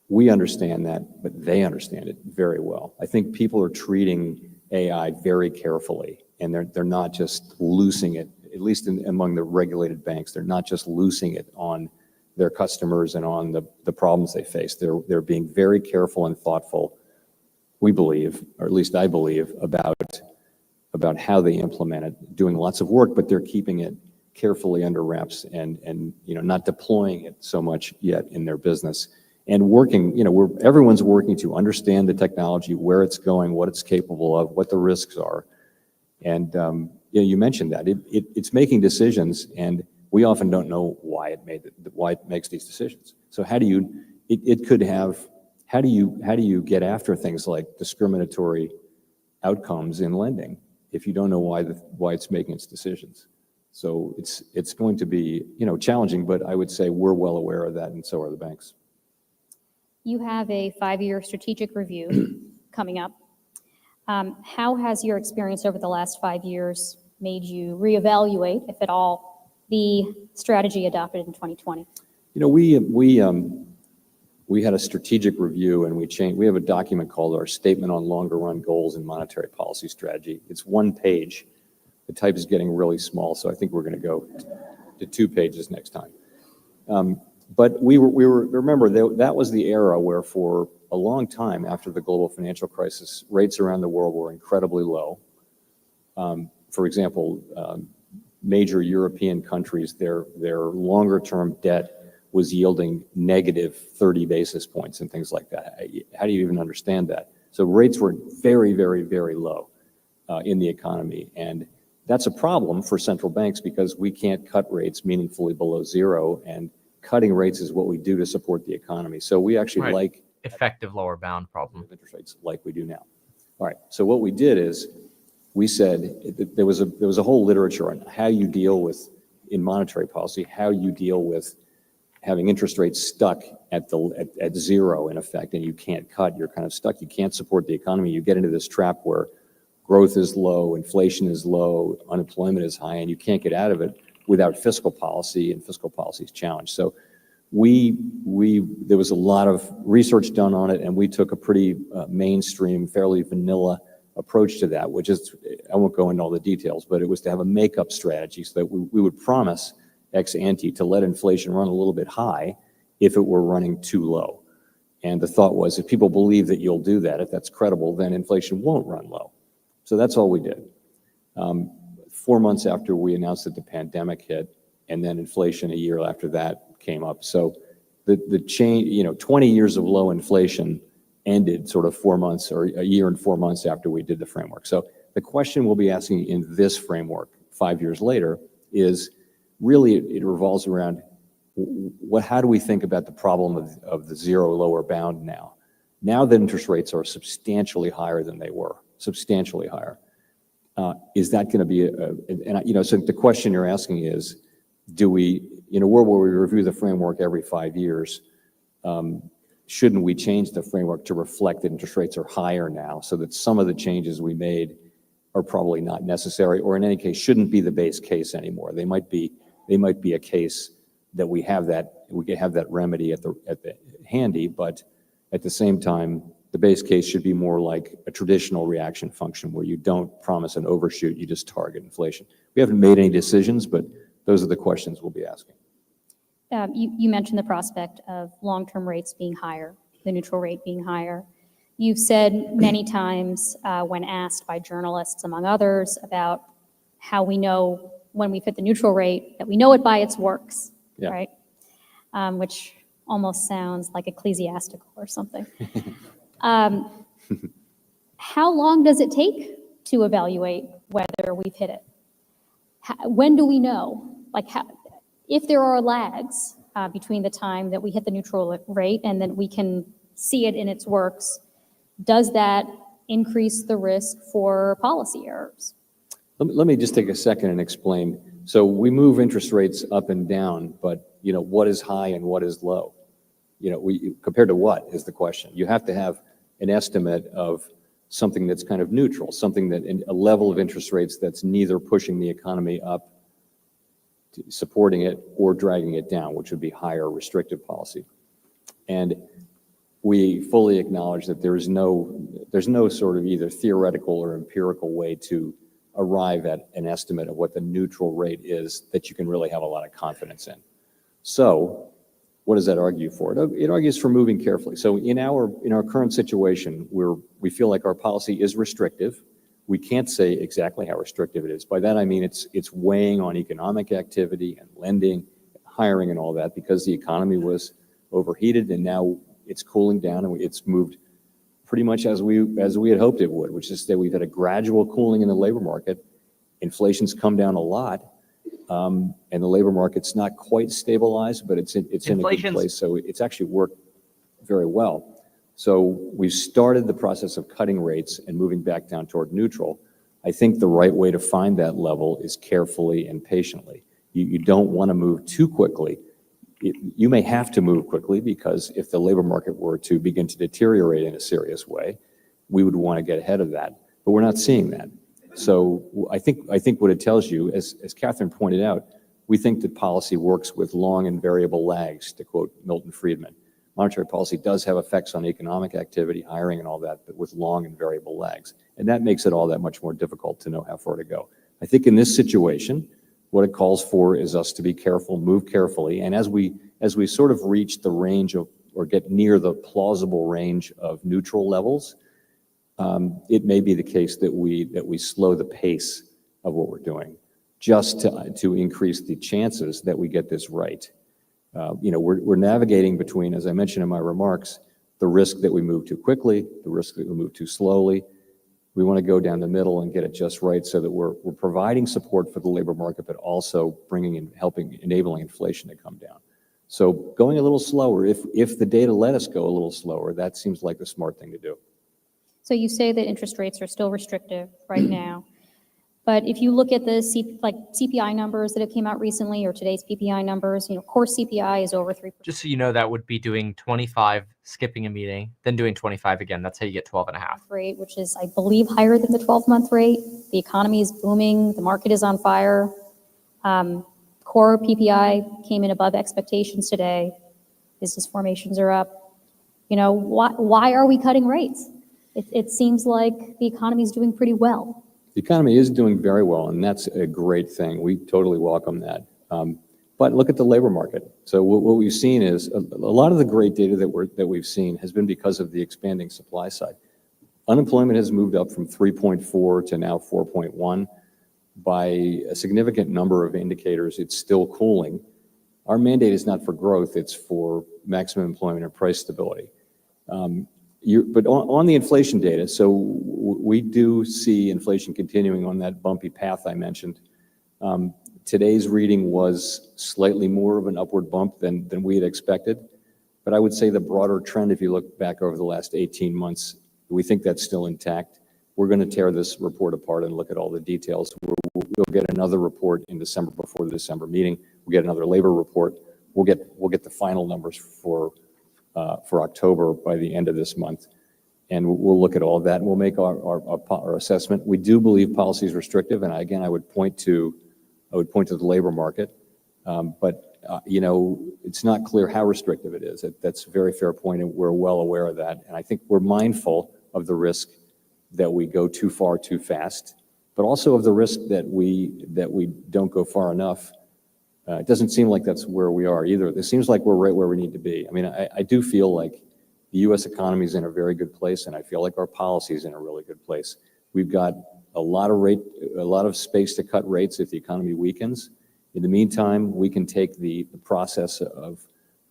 we understand that, but they understand it very well. I think people are treating AI very carefully, and they're not just loosing it, at least among the regulated banks, they're not just loosing it on their customers and on the problems they face. They're being very careful and thoughtful, we believe, or at least I believe, about about how they implement it, doing lots of work, but they're keeping it carefully under wraps and not deploying it so much yet in their business. And working, everyone's working to understand the technology, where it's going, what it's capable of, what the risks are. And you mentioned that it's making decisions, and we often don't know why it makes these decisions. So how do you get after things like discriminatory outcomes in lending if you don't know why it's making its decisions? So it's going to be challenging, but I would say we're well aware of that, and so are the banks. You have a 5-year strategic review coming up. How has your experience over the last 5 years made you reevaluate, if at all, the strategy adopted in 2020? We had a strategic review, and we have a document called our Statement on Longer Run Goals and Monetary Policy Strategy. It's 1 page. The type is getting really small, so I think we're going to go to 2 pages next time. But remember, that was the era where for a long time after the global financial crisis, rates around the world were incredibly low. For example, major European countries, their longer term debt was yielding negative 30 basis points and things like that. How do you even understand that? So rates were very, very, very low in the economy. And that's a problem for central banks because we can't cut rates meaningfully below zero, and cutting rates is what we do to support the economy. So we actually like effective lower bound problem of interest rates like we do now. All right. So what we did is we said there was a whole literature on how you deal with, in monetary policy, how you deal with having interest rates stuck at zero in effect, and you can't cut. You're kind of stuck. You can't support the economy. You get into this trap where growth is low, inflation is low, unemployment is high, and you can't get out of it without fiscal policy, and fiscal policy is challenged. So there was a lot of research done on it, and we took a pretty mainstream, fairly vanilla approach to that, which is, I won't go into all the details, but it was to have a makeup strategy so that we would promise ex ante to let inflation run a little bit high if it were running too low. And the thought was, if people believe that you'll do that, if that's credible, then inflation won't run low. So that's all we did. 4 months after we announced that the pandemic hit, and then inflation a year after that came up. So the change, 20 years of low inflation ended sort of 4 months or a year and 4 months after we did the framework. So the question we'll be asking in this framework 5 years later is really it revolves around how do we think about the problem of the zero lower bound now? Now that interest rates are substantially higher than they were, substantially higher. Is that going to be so the question you're asking is, do we, in a world where we review the framework every 5 years, shouldn't we change the framework to reflect that interest rates are higher now, so that some of the changes we made are probably not necessary, or in any case shouldn't be the base case anymore? They might be a case that we can have that remedy at the handy, but at the same time, the base case should be more like a traditional reaction function where you don't promise an overshoot, you just target inflation. We haven't made any decisions, but those are the questions we'll be asking. You mentioned the prospect of long-term rates being higher, the neutral rate being higher. You've said many times when asked by journalists, among others, about how we know when we've hit the neutral rate, that we know it by its works, yeah. Right? Which almost sounds like ecclesiastical or something. How long does it take to evaluate whether we've hit it? When do we know? If there are lags between the time that we hit the neutral rate and then we can see it in its works, does that increase the risk for policy errors? Let me just take a second and explain. So we move interest rates up and down, but what is high and what is low? Compared to what is the question? You have to have an estimate of something that's kind of neutral, something that a level of interest rates that's neither pushing the economy up, supporting it, or dragging it down, which would be higher restrictive policy. And we fully acknowledge that there's no sort of either theoretical or empirical way to arrive at an estimate of what the neutral rate is that you can really have a lot of confidence in. So what does that argue for? It argues for moving carefully. So in our current situation, we feel like our policy is restrictive. We can't say exactly how restrictive it is. By that I mean it's weighing on economic activity and lending, hiring and all that, because the economy was overheated and now it's cooling down, and it's moved pretty much as we had hoped it would, which is that we've had a gradual cooling in the labor market. Inflation's come down a lot, and the labor market's not quite stabilized, but it's in a good place. So it's actually worked very well. So we've started the process of cutting rates and moving back down toward neutral. I think the right way to find that level is carefully and patiently. You don't want to move too quickly. You may have to move quickly, because if the labor market were to begin to deteriorate in a serious way, we would want to get ahead of that. But we're not seeing that. So I think what it tells you, as Catherine pointed out, we think that policy works with long and variable lags, to quote Milton Friedman. Monetary policy does have effects on economic activity, hiring and all that, but with long and variable lags. And that makes it all that much more difficult to know how far to go. I think in this situation, what it calls for is us to be careful, move carefully, and as we sort of reach the range of, or get near the plausible range of neutral levels, it may be the case that we slow the pace of what we're doing, just to increase the chances that we get this right. We're navigating between, as I mentioned in my remarks, the risk that we move too quickly, the risk that we move too slowly. We want to go down the middle and get it just right, so that we're providing support for the labor market, but also bringing in, enabling inflation to come down. So going a little slower, if the data let us go a little slower, that seems like the smart thing to do. So you say that interest rates are still restrictive right now, but if you look at the CPI numbers that have came out recently, or today's PPI numbers, core CPI is over 3%. Just so you know, that would be doing 25, skipping a meeting, then doing 25 again. That's how you get 12.5. Rate, which is, I believe, higher than the 12-month rate. The economy is booming. The market is on fire. Core PPI came in above expectations today. Business formations are up. Why are we cutting rates? It seems like the economy is doing pretty well. The economy is doing very well, and that's a great thing. We totally welcome that. But look at the labor market. So what we've seen is a lot of the great data that we've seen has been because of the expanding supply side. Unemployment has moved up from 3.4 to now 4.1. By a significant number of indicators, it's still cooling. Our mandate is not for growth, it's for maximum employment and price stability. But on the inflation data, so we do see inflation continuing on that bumpy path I mentioned. Today's reading was slightly more of an upward bump than we had expected. But I would say the broader trend, if you look back over the last 18 months, we think that's still intact. We're going to tear this report apart and look at all the details. We'll get another report in December before the December meeting. We'll get another labor report. We'll get the final numbers for October by the end of this month. And we'll look at all of that, and we'll make our assessment. We do believe policy is restrictive, and again, I would point to the labor market. But it's not clear how restrictive it is. That's a very fair point, and we're well aware of that. And I think we're mindful of the risk that we go too far too fast, but also of the risk that we don't go far enough. It doesn't seem like that's where we are either. It seems like we're right where we need to be. I mean, I do feel like the U.S. economy is in a very good place, and I feel like our policy is in a really good place. We've got a lot of space to cut rates if the economy weakens. In the meantime, we can take the process of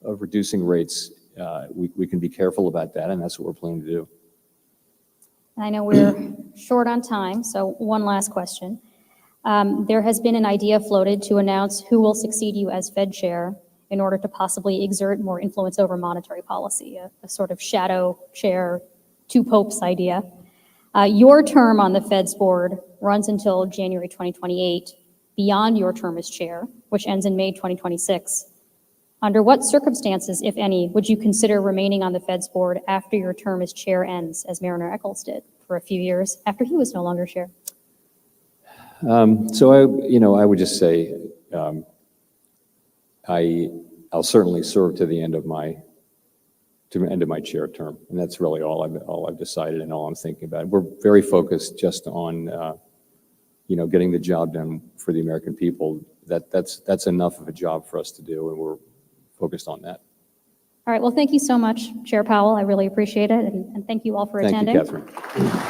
reducing rates. We can be careful about that, and that's what we're planning to do. I know we're short on time, so one last question. There has been an idea floated to announce who will succeed you as Fed chair in order to possibly exert more influence over monetary policy, a sort of shadow chair, two popes idea. Your term on the Fed's board runs until January 2028, beyond your term as chair, which ends in May 2026. Under what circumstances, if any, would you consider remaining on the Fed's board after your term as chair ends, as Mariner Eccles did for a few years after he was no longer chair? So I would just say I'll certainly serve to the end of my chair term, and that's really all I've decided and all I'm thinking about. We're very focused just on getting the job done for the American people. That's enough of a job for us to do, and we're focused on that. All right. Well, thank you so much, Chair Powell. I really appreciate it, and thank you all for attending. Thank you, Catherine.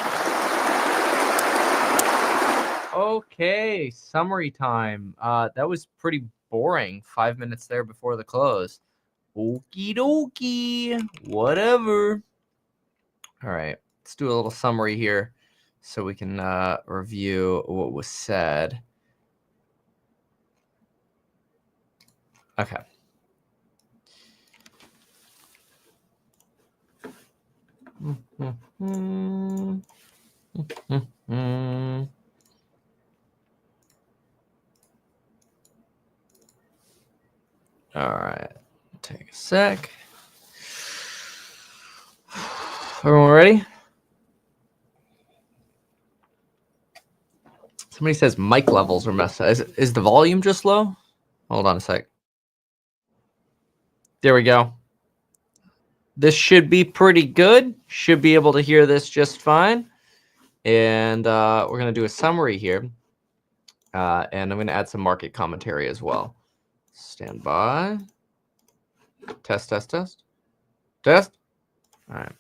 Okay, summary time. That was pretty boring. 5 minutes there before the close. Okie dokie. Whatever. All right, let's do a little summary here so we can review what was said. Okay. All right, take a sec. Everyone ready? Somebody says mic levels are messed up. Is the volume just low? Hold on a sec. There we go. This should be pretty good. Should be able to hear this just fine. And we're going to do a summary here. And I'm going to add some market commentary as well. Stand by. Test, test, test. Test. All right.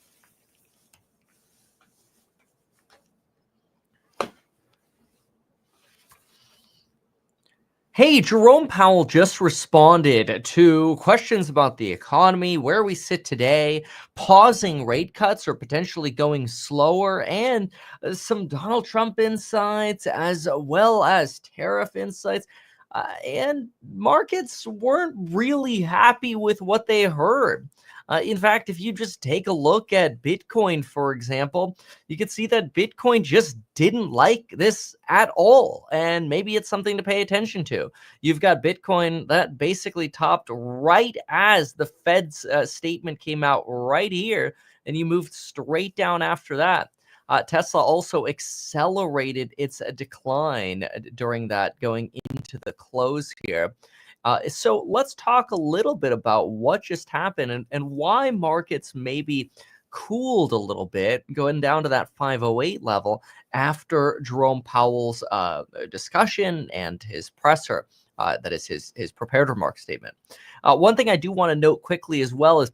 Hey, Jerome Powell just responded to questions about the economy, where we sit today, pausing rate cuts or potentially going slower, and some Donald Trump insights as well as tariff insights. And markets weren't really happy with what they heard. In fact, if you just take a look at Bitcoin, for example, you can see that Bitcoin just didn't like this at all. And maybe it's something to pay attention to. You've got Bitcoin that basically topped right as the Fed's statement came out right here, and you moved straight down after that. Tesla also accelerated its decline during that, going into the close here. So let's talk a little bit about what just happened and why markets maybe cooled a little bit, going down to that 508 level after Jerome Powell's discussion and his presser. That is his prepared remarks statement. One thing I do want to note quickly as well is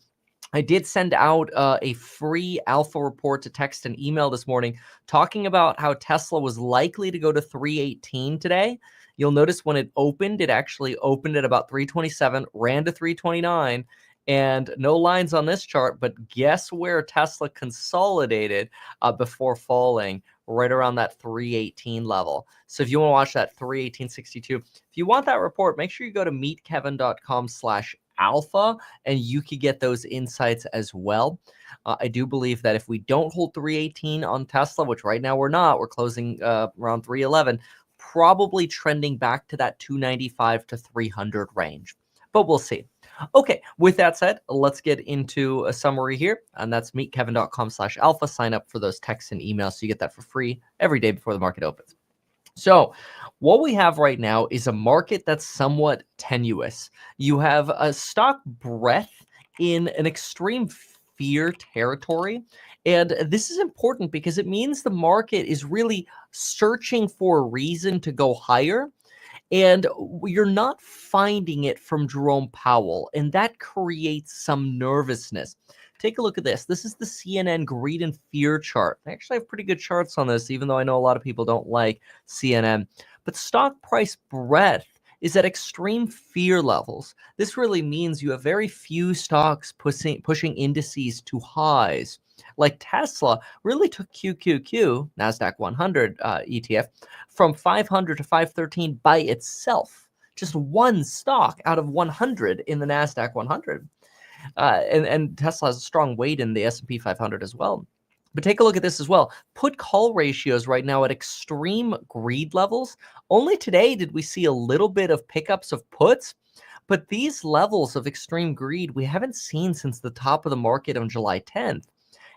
I did send out a free alpha report to text and email this morning talking about how Tesla was likely to go to 318 today. You'll notice when it opened, it actually opened at about 327, ran to 329, and no lines on this chart, but guess where Tesla consolidated before falling? Right around that 318 level. So if you want to watch that 318.62, if you want that report, make sure you go to meetkevin.com/alpha and you could get those insights as well. I do believe that if we don't hold 318 on Tesla, which right now we're not, we're closing around 311, probably trending back to that 295 to 300 range, but we'll see. Okay, with that said, let's get into a summary here, and that's meetkevin.com/alpha. Sign up for those texts and emails so you get that for free every day before the market opens. So what we have right now is a market that's somewhat tenuous. You have a stock breadth in an extreme fear territory. And this is important because it means the market is really searching for a reason to go higher. And you're not finding it from Jerome Powell, and that creates some nervousness. Take a look at this. This is the CNN greed and fear chart. I actually have pretty good charts on this, even though I know a lot of people don't like CNN. But stock price breadth is at extreme fear levels. This really means you have very few stocks pushing indices to highs. Like Tesla really took QQQ, NASDAQ 100 ETF, from 500 to 513 by itself. Just one stock out of 100 in the NASDAQ 100. And Tesla has a strong weight in the S&P 500 as well. But take a look at this as well. Put call ratios right now at extreme greed levels. Only today did we see a little bit of pickups of puts. But these levels of extreme greed we haven't seen since the top of the market on July 10th.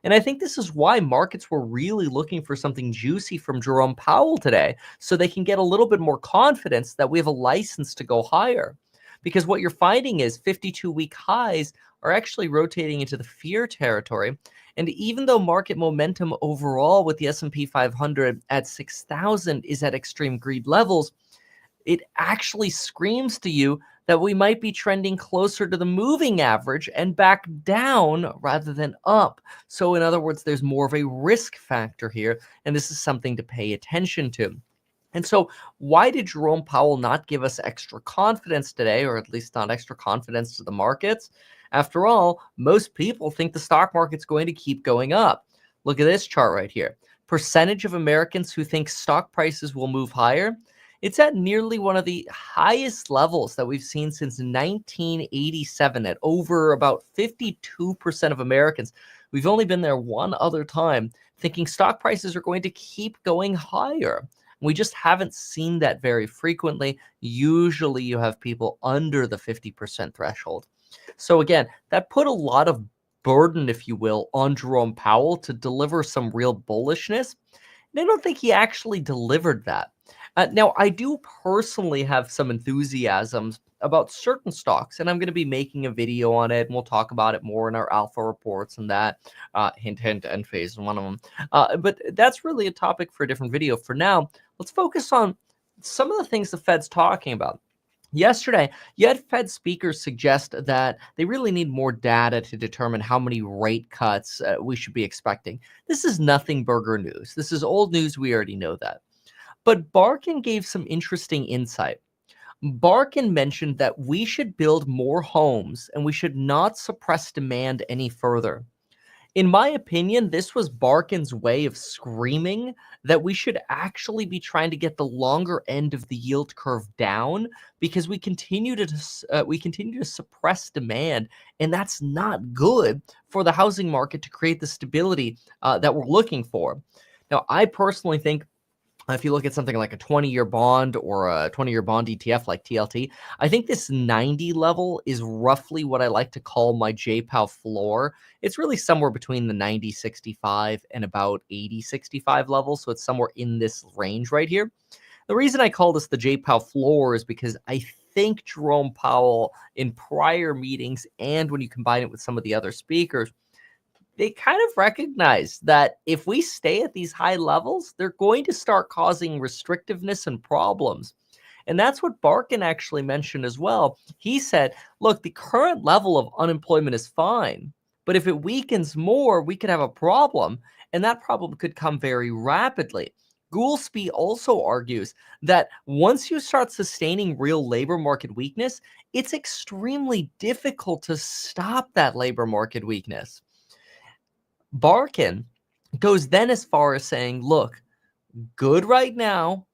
And I think this is why markets were really looking for something juicy from Jerome Powell today, so they can get a little bit more confidence that we have a license to go higher. Because what you're finding is 52-week highs are actually rotating into the fear territory. And even though market momentum overall with the S&P 500 at 6,000 is at extreme greed levels, it actually screams to you that we might be trending closer to the moving average and back down rather than up. So in other words, there's more of a risk factor here, and this is something to pay attention to. And so why did Jerome Powell not give us extra confidence today, or at least not extra confidence to the markets? After all, most people think the stock market's going to keep going up. Look at this chart right here. Percentage of Americans who think stock prices will move higher. It's at nearly one of the highest levels that we've seen since 1987, at over about 52% of Americans. We've only been there one other time, thinking stock prices are going to keep going higher. We just haven't seen that very frequently. Usually you have people under the 50% threshold. So again, that put a lot of burden, if you will, on Jerome Powell to deliver some real bullishness. And I don't think he actually delivered that. Now, I do personally have some enthusiasms about certain stocks, and I'm going to be making a video on it, and we'll talk about it more in our alpha reports and that. Hint, hint, and phase one of them. But that's really a topic for a different video. For now, let's focus on some of the things the Fed's talking about. Yesterday, you had Fed speakers suggest that they really need more data to determine how many rate cuts we should be expecting. This is nothing burger news. This is old news. We already know that. But Barkin gave some interesting insight. Barkin mentioned that we should build more homes and we should not suppress demand any further. In my opinion, this was Barkin's way of screaming that we should actually be trying to get the longer end of the yield curve down, because we continue to suppress demand, and that's not good for the housing market to create the stability that we're looking for. Now, I personally think, if you look at something like a 20-year bond or a 20-year bond ETF like TLT, I think this 90 level is roughly what I like to call my J-Pow floor. It's really somewhere between the 90.65 and about 80.65 level, so it's somewhere in this range right here. The reason I call this the J-Pow floor is because I think Jerome Powell, in prior meetings and when you combine it with some of the other speakers, they kind of recognize that if we stay at these high levels, they're going to start causing restrictiveness and problems. And that's what Barkin actually mentioned as well. He said, look, the current level of unemployment is fine, but if it weakens more, we could have a problem, and that problem could come very rapidly. Goolsby also argues that once you start sustaining real labor market weakness, it's extremely difficult to stop that labor market weakness. Barkin goes then as far as saying, look, good right now,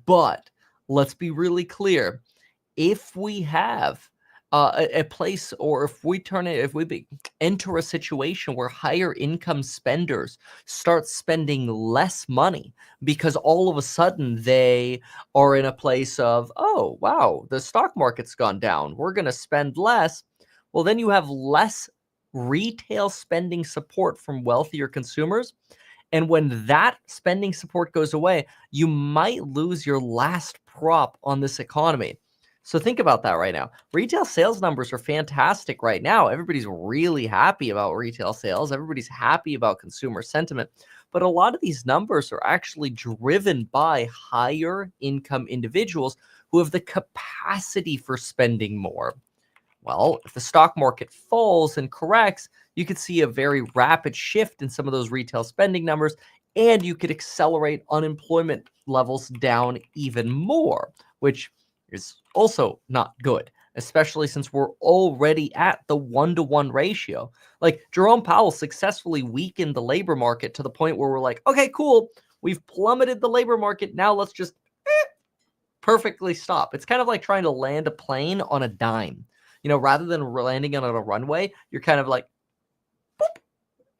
but let's be really clear. If we have a place, or if we enter a situation where higher income spenders start spending less money because all of a sudden they are in a place of, oh, wow, the stock market's gone down, we're going to spend less. Well, then you have less retail spending support from wealthier consumers. And when that spending support goes away, you might lose your last prop on this economy. So think about that right now. Retail sales numbers are fantastic right now. Everybody's really happy about retail sales. Everybody's happy about consumer sentiment. But a lot of these numbers are actually driven by higher income individuals who have the capacity for spending more. Well, if the stock market falls and corrects, you could see a very rapid shift in some of those retail spending numbers, and you could accelerate unemployment levels down even more, which is also not good, especially since we're already at the 1-to-1 ratio. Like, Jerome Powell successfully weakened the labor market to the point where we're like, okay, cool, we've plummeted the labor market, now let's just perfectly stop. It's kind of like trying to land a plane on a dime. You know, rather than landing on a runway, you're kind of like, boop,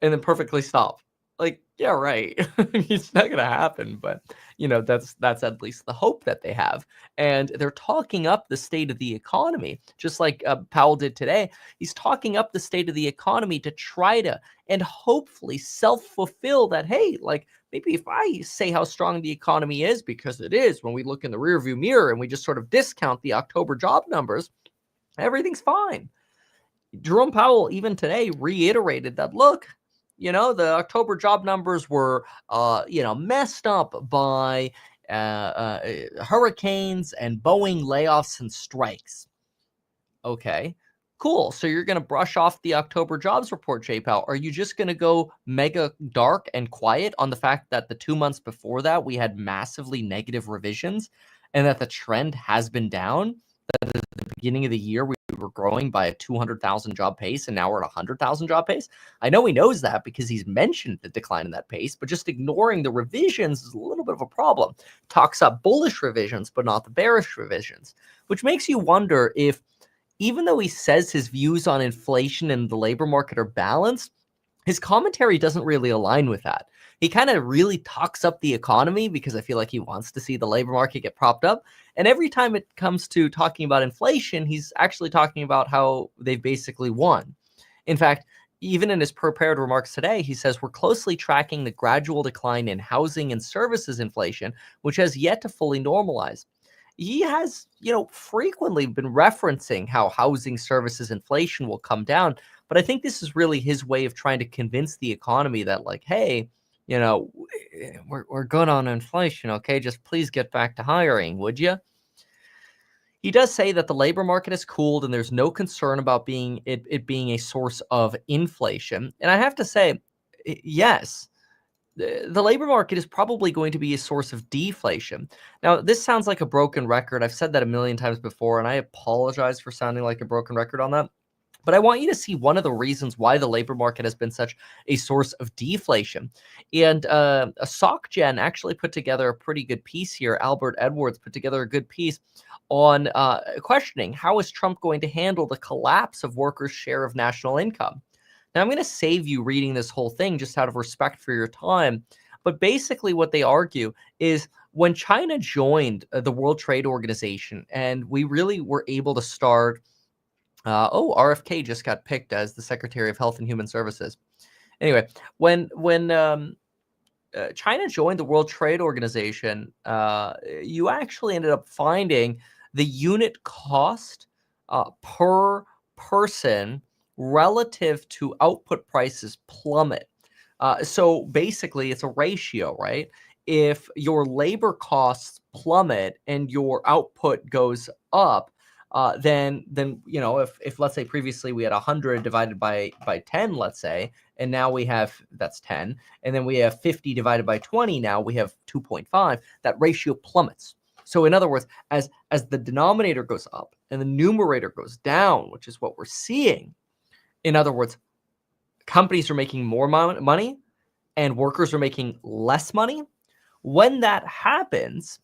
and then perfectly stop. Like, yeah, right. It's not going to happen. But, you know, that's at least the hope that they have. And they're talking up the state of the economy, just like Powell did today. He's talking up the state of the economy to try to and hopefully self-fulfill that, hey, like, maybe if I say how strong the economy is, because it is, when we look in the rearview mirror and we just sort of discount the October job numbers, everything's fine. Jerome Powell, even today, reiterated that, look, you know, the October job numbers were, messed up by hurricanes and Boeing layoffs and strikes. Okay, Cool. So you're going to brush off the October jobs report, Jay Powell. Are you just going to go mega dark and quiet on the fact that the 2 months before that we had massively negative revisions and that the trend has been down? That at the beginning of the year we were growing by a 200,000 job pace and now we're at a 100,000 job pace? I know he knows that because he's mentioned the decline in that pace, but just ignoring the revisions is a little bit of a problem. Talks up bullish revisions, but not the bearish revisions, which makes you wonder if, even though he says his views on inflation and the labor market are balanced, his commentary doesn't really align with that. He kind of really talks up the economy because I feel like he wants to see the labor market get propped up. And every time it comes to talking about inflation, he's actually talking about how they've basically won. In fact, even in his prepared remarks today, he says we're closely tracking the gradual decline in housing and services inflation, which has yet to fully normalize. He has, frequently been referencing how housing services inflation will come down. But I think this is really his way of trying to convince the economy that, like, hey, we're good on inflation. Okay, just please get back to hiring, would you? He does say that the labor market has cooled and there's no concern about it being a source of inflation. And I have to say, yes, the labor market is probably going to be a source of deflation. Now, this sounds like a broken record. I've said that a million times before, and I apologize for sounding like a broken record on that. But I want you to see one of the reasons why the labor market has been such a source of deflation. And a SocGen actually put together a pretty good piece here. Albert Edwards put together a good piece on questioning how is Trump going to handle the collapse of workers' share of national income. Now, I'm going to save you reading this whole thing just out of respect for your time. But basically what they argue is when China joined the World Trade Organization and we really were able to start, RFK just got picked as the Secretary of Health and Human Services. Anyway, when China joined the World Trade Organization, you actually ended up finding the unit cost per person relative to output prices plummet. So basically, it's a ratio, right? If your labor costs plummet and your output goes up, then if let's say previously we had 100 divided by 10, let's say, and now we have that's 10, and then we have 50 divided by 20. Now we have 2.5. That ratio plummets. So in other words, as the denominator goes up and the numerator goes down, which is what we're seeing. In other words, companies are making more money and workers are making less money. When that happens,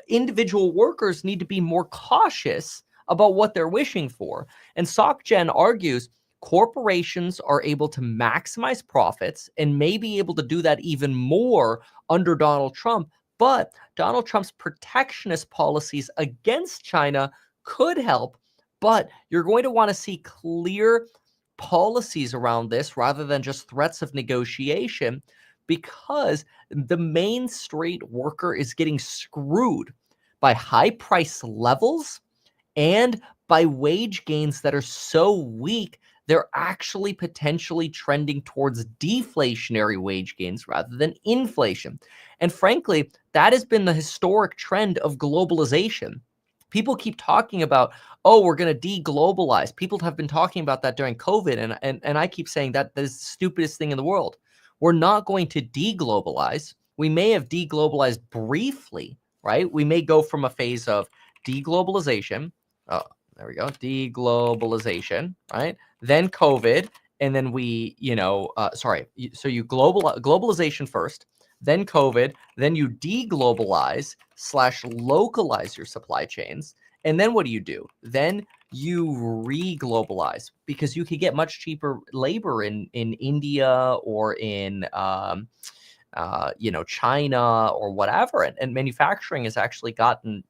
individual workers need to be more cautious about what they're wishing for. And SocGen argues corporations are able to maximize profits and may be able to do that even more under Donald Trump. But Donald Trump's protectionist policies against China could help. But you're going to want to see clear policies around this rather than just threats of negotiation, because the Main Street worker is getting screwed by high price levels and by wage gains that are so weak, they're actually potentially trending towards deflationary wage gains rather than inflation. And frankly, that has been the historic trend of globalization. People keep talking about, oh, we're going to de-globalize. People have been talking about that during COVID, and I keep saying that is the stupidest thing in the world. We're not going to de-globalize. We may have de-globalized briefly, right? We may go from a phase of de-globalization. Oh, there we go. De-globalization, right? Then COVID, and then so you globalization first, then COVID, then you de-globalize / localize your supply chains. And then what do? Then you re-globalize, because you could get much cheaper labor in India or in China or whatever. And manufacturing has actually gotten,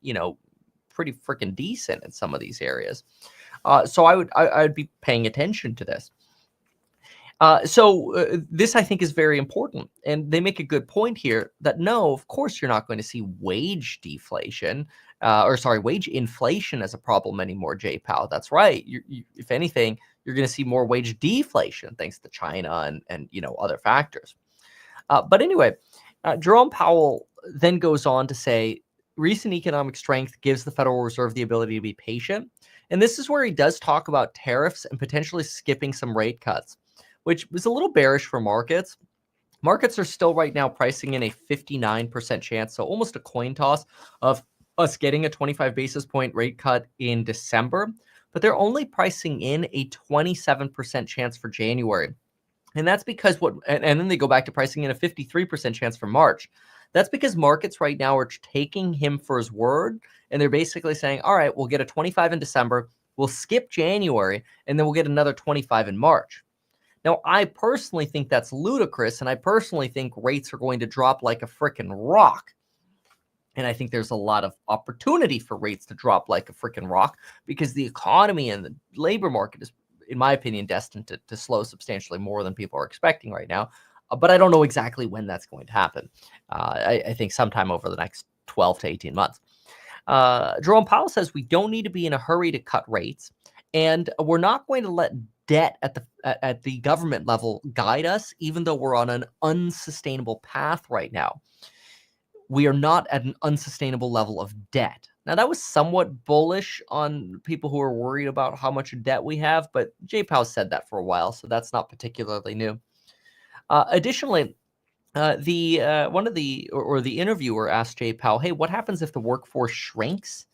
pretty freaking decent in some of these areas. So I'd be paying attention to this. This, I think, is very important. And they make a good point here that, no, of course, you're not going to see wage deflation wage inflation as a problem anymore, Jay Powell. That's right. If anything, you're going to see more wage deflation thanks to China and other factors. But anyway, Jerome Powell then goes on to say, recent economic strength gives the Federal Reserve the ability to be patient. And this is where he does talk about tariffs and potentially skipping some rate cuts, which was a little bearish for markets. Markets are still right now pricing in a 59% chance, so almost a coin toss of us getting a 25 basis point rate cut in December, but they're only pricing in a 27% chance for January. And that's because and then they go back to pricing in a 53% chance for March. That's because markets right now are taking him for his word, and they're basically saying, all right, we'll get a 25 in December, we'll skip January, and then we'll get another 25 in March. Now, I personally think that's ludicrous, and I personally think rates are going to drop like a freaking rock. And I think there's a lot of opportunity for rates to drop like a freaking rock because the economy and the labor market is, in my opinion, destined to slow substantially more than people are expecting right now. But I don't know exactly when that's going to happen. I think sometime over the next 12 to 18 months. Jerome Powell says we don't need to be in a hurry to cut rates, and we're not going to let debt at the government level guide us, even though we're on an unsustainable path right now. We are not at an unsustainable level of debt. Now, that was somewhat bullish on people who are worried about how much debt we have, but Jay Powell said that for a while, so that's not particularly new. Additionally, the interviewer asked Jay Powell, hey, what happens if the workforce shrinks?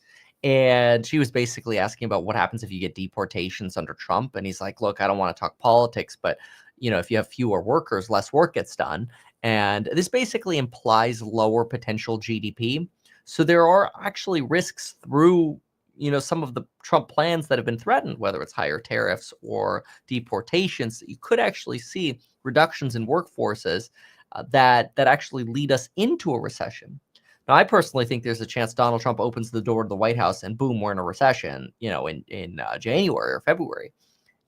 And she was basically asking about what happens if you get deportations under Trump. And he's like, look, I don't want to talk politics, but if you have fewer workers, less work gets done. And this basically implies lower potential GDP. So there are actually risks through, some of the Trump plans that have been threatened, whether it's higher tariffs or deportations, that you could actually see reductions in workforces that actually lead us into a recession. Now, I personally think there's a chance Donald Trump opens the door to the White House and boom, we're in a recession, in January or February.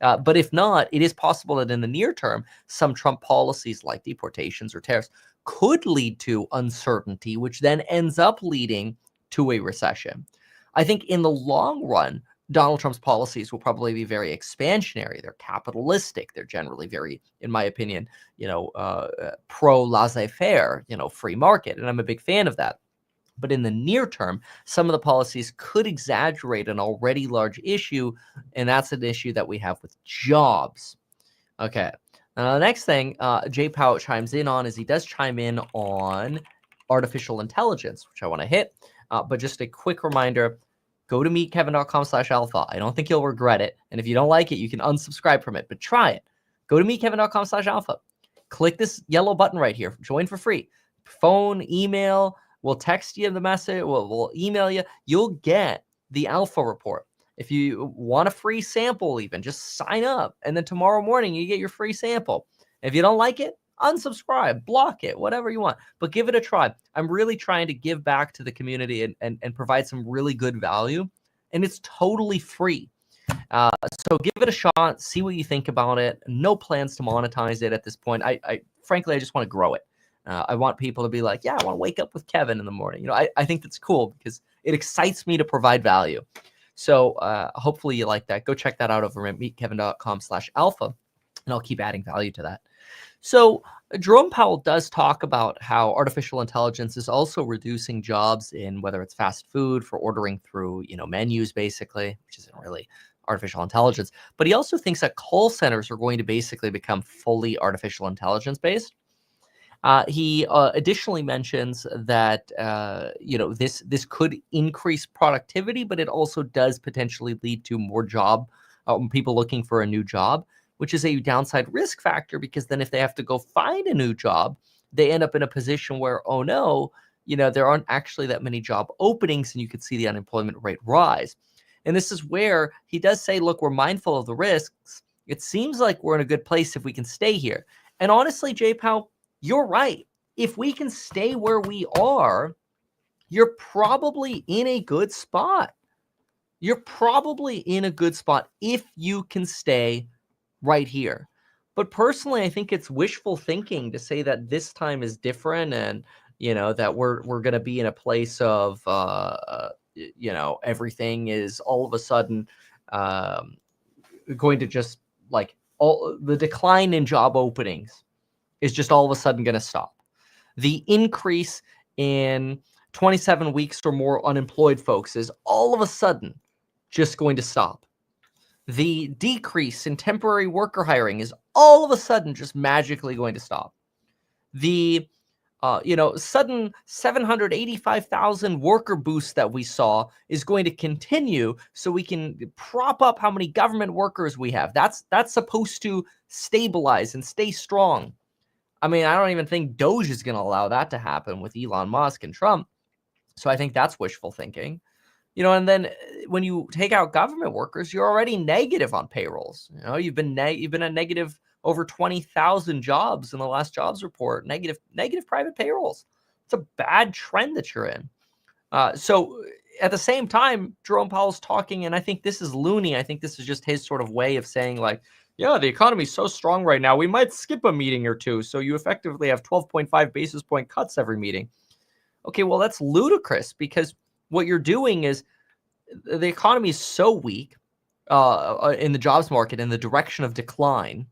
But if not, it is possible that in the near term, some Trump policies like deportations or tariffs could lead to uncertainty, which then ends up leading to a recession. I think in the long run, Donald Trump's policies will probably be very expansionary. They're capitalistic. They're generally very, in my opinion, pro laissez-faire, free market. And I'm a big fan of that. But in the near term, some of the policies could exaggerate an already large issue, and that's an issue that we have with jobs. Okay. The next thing Jay Powell chimes in on is he does chime in on artificial intelligence, which I want to hit. But just a quick reminder, go to meetkevin.com/alpha. I don't think you'll regret it. And if you don't like it, you can unsubscribe from it, but try it. Go to meetkevin.com/alpha. Click this yellow button right here. Join for free. Phone, email. We'll text you the message. We'll email you. You'll get the alpha report. If you want a free sample, even just sign up. And then tomorrow morning, you get your free sample. If you don't like it, unsubscribe, block it, whatever you want. But give it a try. I'm really trying to give back to the community and provide some really good value. And it's totally free. So give it a shot. See what you think about it. No plans to monetize it at this point. Frankly, I just want to grow it. I want people to be like, yeah, I want to wake up with Kevin in the morning. I think that's cool because it excites me to provide value. So hopefully you like that. Go check that out over at meetkevin.com/alpha, and I'll keep adding value to that. So Jerome Powell does talk about how artificial intelligence is also reducing jobs in whether it's fast food for ordering through, menus basically, which isn't really artificial intelligence. But he also thinks that call centers are going to basically become fully artificial intelligence based. He additionally mentions that this could increase productivity, but it also does potentially lead to more people looking for a new job, which is a downside risk factor because then if they have to go find a new job, they end up in a position where, oh no, there aren't actually that many job openings and you could see the unemployment rate rise. And this is where he does say, look, we're mindful of the risks. It seems like we're in a good place if we can stay here. And honestly, Jay Powell, you're right. If we can stay where we are, you're probably in a good spot. You're probably in a good spot if you can stay right here. But personally, I think it's wishful thinking to say that this time is different and, that we're going to be in a place of, everything is all of a sudden going to just all the decline in job openings is just all of a sudden going to stop. The increase in 27 weeks or more unemployed folks is all of a sudden just going to stop. The decrease in temporary worker hiring is all of a sudden just magically going to stop. The sudden 785,000 worker boost that we saw is going to continue so we can prop up how many government workers we have. That's supposed to stabilize and stay strong. I mean, I don't even think Doge is going to allow that to happen with Elon Musk and Trump. So I think that's wishful thinking. And then when you take out government workers, you're already negative on payrolls. You've been at negative over 20,000 jobs in the last jobs report, negative private payrolls. It's a bad trend that you're in. So at the same time, Jerome Powell's talking, and I think this is loony. I think this is just his sort of way of saying, like, yeah, the economy's so strong right now, we might skip a meeting or two. So you effectively have 12.5 basis point cuts every meeting. Okay, well, that's ludicrous, because what you're doing is the economy is so weak in the jobs market in the direction of decline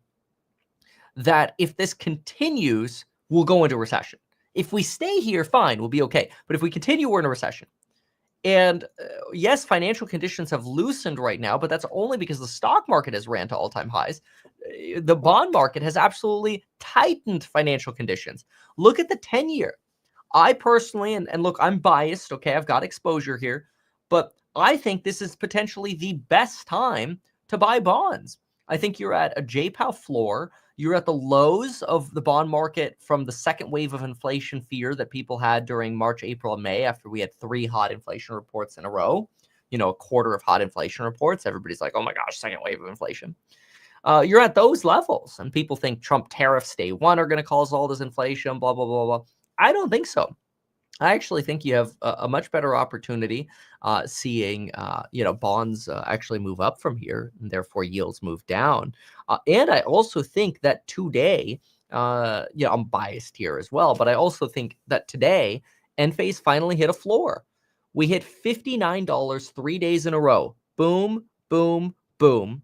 that if this continues, we'll go into recession. If we stay here, fine, we'll be okay. But if we continue, we're in a recession. And yes, financial conditions have loosened right now, but that's only because the stock market has ran to all-time highs. The bond market has absolutely tightened financial conditions. Look at the 10-year. I personally, and look, I'm biased, okay, I've got exposure here, but I think this is potentially the best time to buy bonds. I think you're at a J-Pow floor. You're at the lows of the bond market from the second wave of inflation fear that people had during March, April, and May after we had 3 hot inflation reports in a row. A quarter of hot inflation reports. Everybody's like, oh my gosh, second wave of inflation. You're at those levels, and people think Trump tariffs day one are going to cause all this inflation, blah, blah, blah, blah. I don't think so. I actually think you have a much better opportunity seeing, bonds actually move up from here, and therefore yields move down. And I also think that today, I'm biased here as well, but I also think that today, Enphase finally hit a floor. We hit $59 3 days in a row. Boom, boom, boom.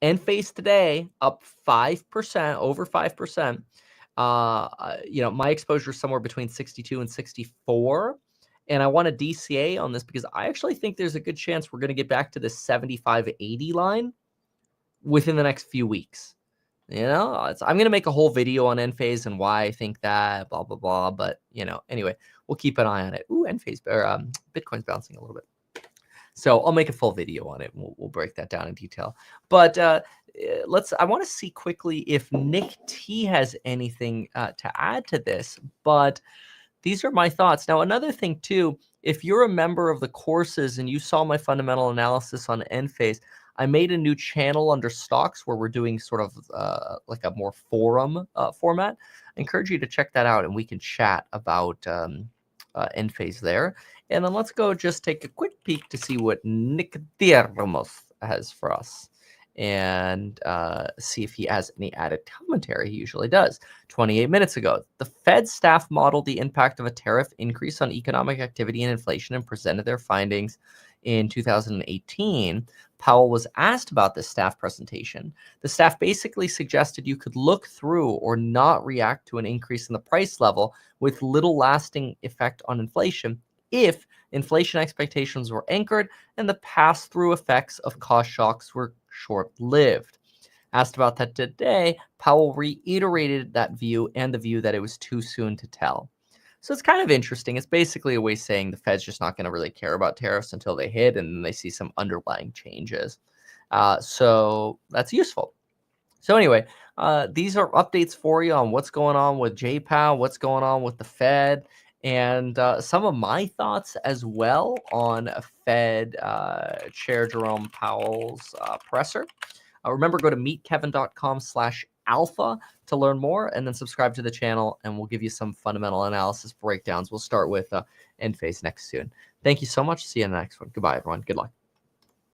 Enphase today up 5%, over 5%. My exposure is somewhere between 62 and 64. And I want a DCA on this because I actually think there's a good chance we're going to get back to the 75-80 line within the next few weeks. I'm going to make a whole video on Enphase and why I think that, blah, blah, blah. But, anyway, we'll keep an eye on it. Ooh, Enphase, or Bitcoin's bouncing a little bit. So I'll make a full video on it. And we'll break that down in detail. But I want to see quickly if Nick T has anything to add to this, but these are my thoughts. Now, another thing too, if you're a member of the courses and you saw my fundamental analysis on Enphase, I made a new channel under stocks where we're doing sort of like a more forum format. I encourage you to check that out and we can chat about Enphase there. And then let's go just take a quick peek to see what Nick Ramos has for us and see if he has any added commentary. He usually does. 28 minutes ago, the Fed staff modeled the impact of a tariff increase on economic activity and inflation and presented their findings in 2018. Powell was asked about this staff presentation. The staff basically suggested you could look through or not react to an increase in the price level with little lasting effect on inflation if inflation expectations were anchored and the pass-through effects of cost shocks were short-lived. Asked about that today, Powell reiterated that view and the view that it was too soon to tell. So it's kind of interesting. It's basically a way of saying the Fed's just not going to really care about tariffs until they hit and then they see some underlying changes. So that's useful. So anyway, these are updates for you on what's going on with J-Pow, what's going on with the Fed, and some of my thoughts as well on Fed Chair Jerome Powell's presser. Remember, go to meetkevin.com/alpha to learn more, and then subscribe to the channel, and we'll give you some fundamental analysis breakdowns. We'll start with Enphase next soon. Thank you so much. See you in the next one. Goodbye, everyone. Good luck.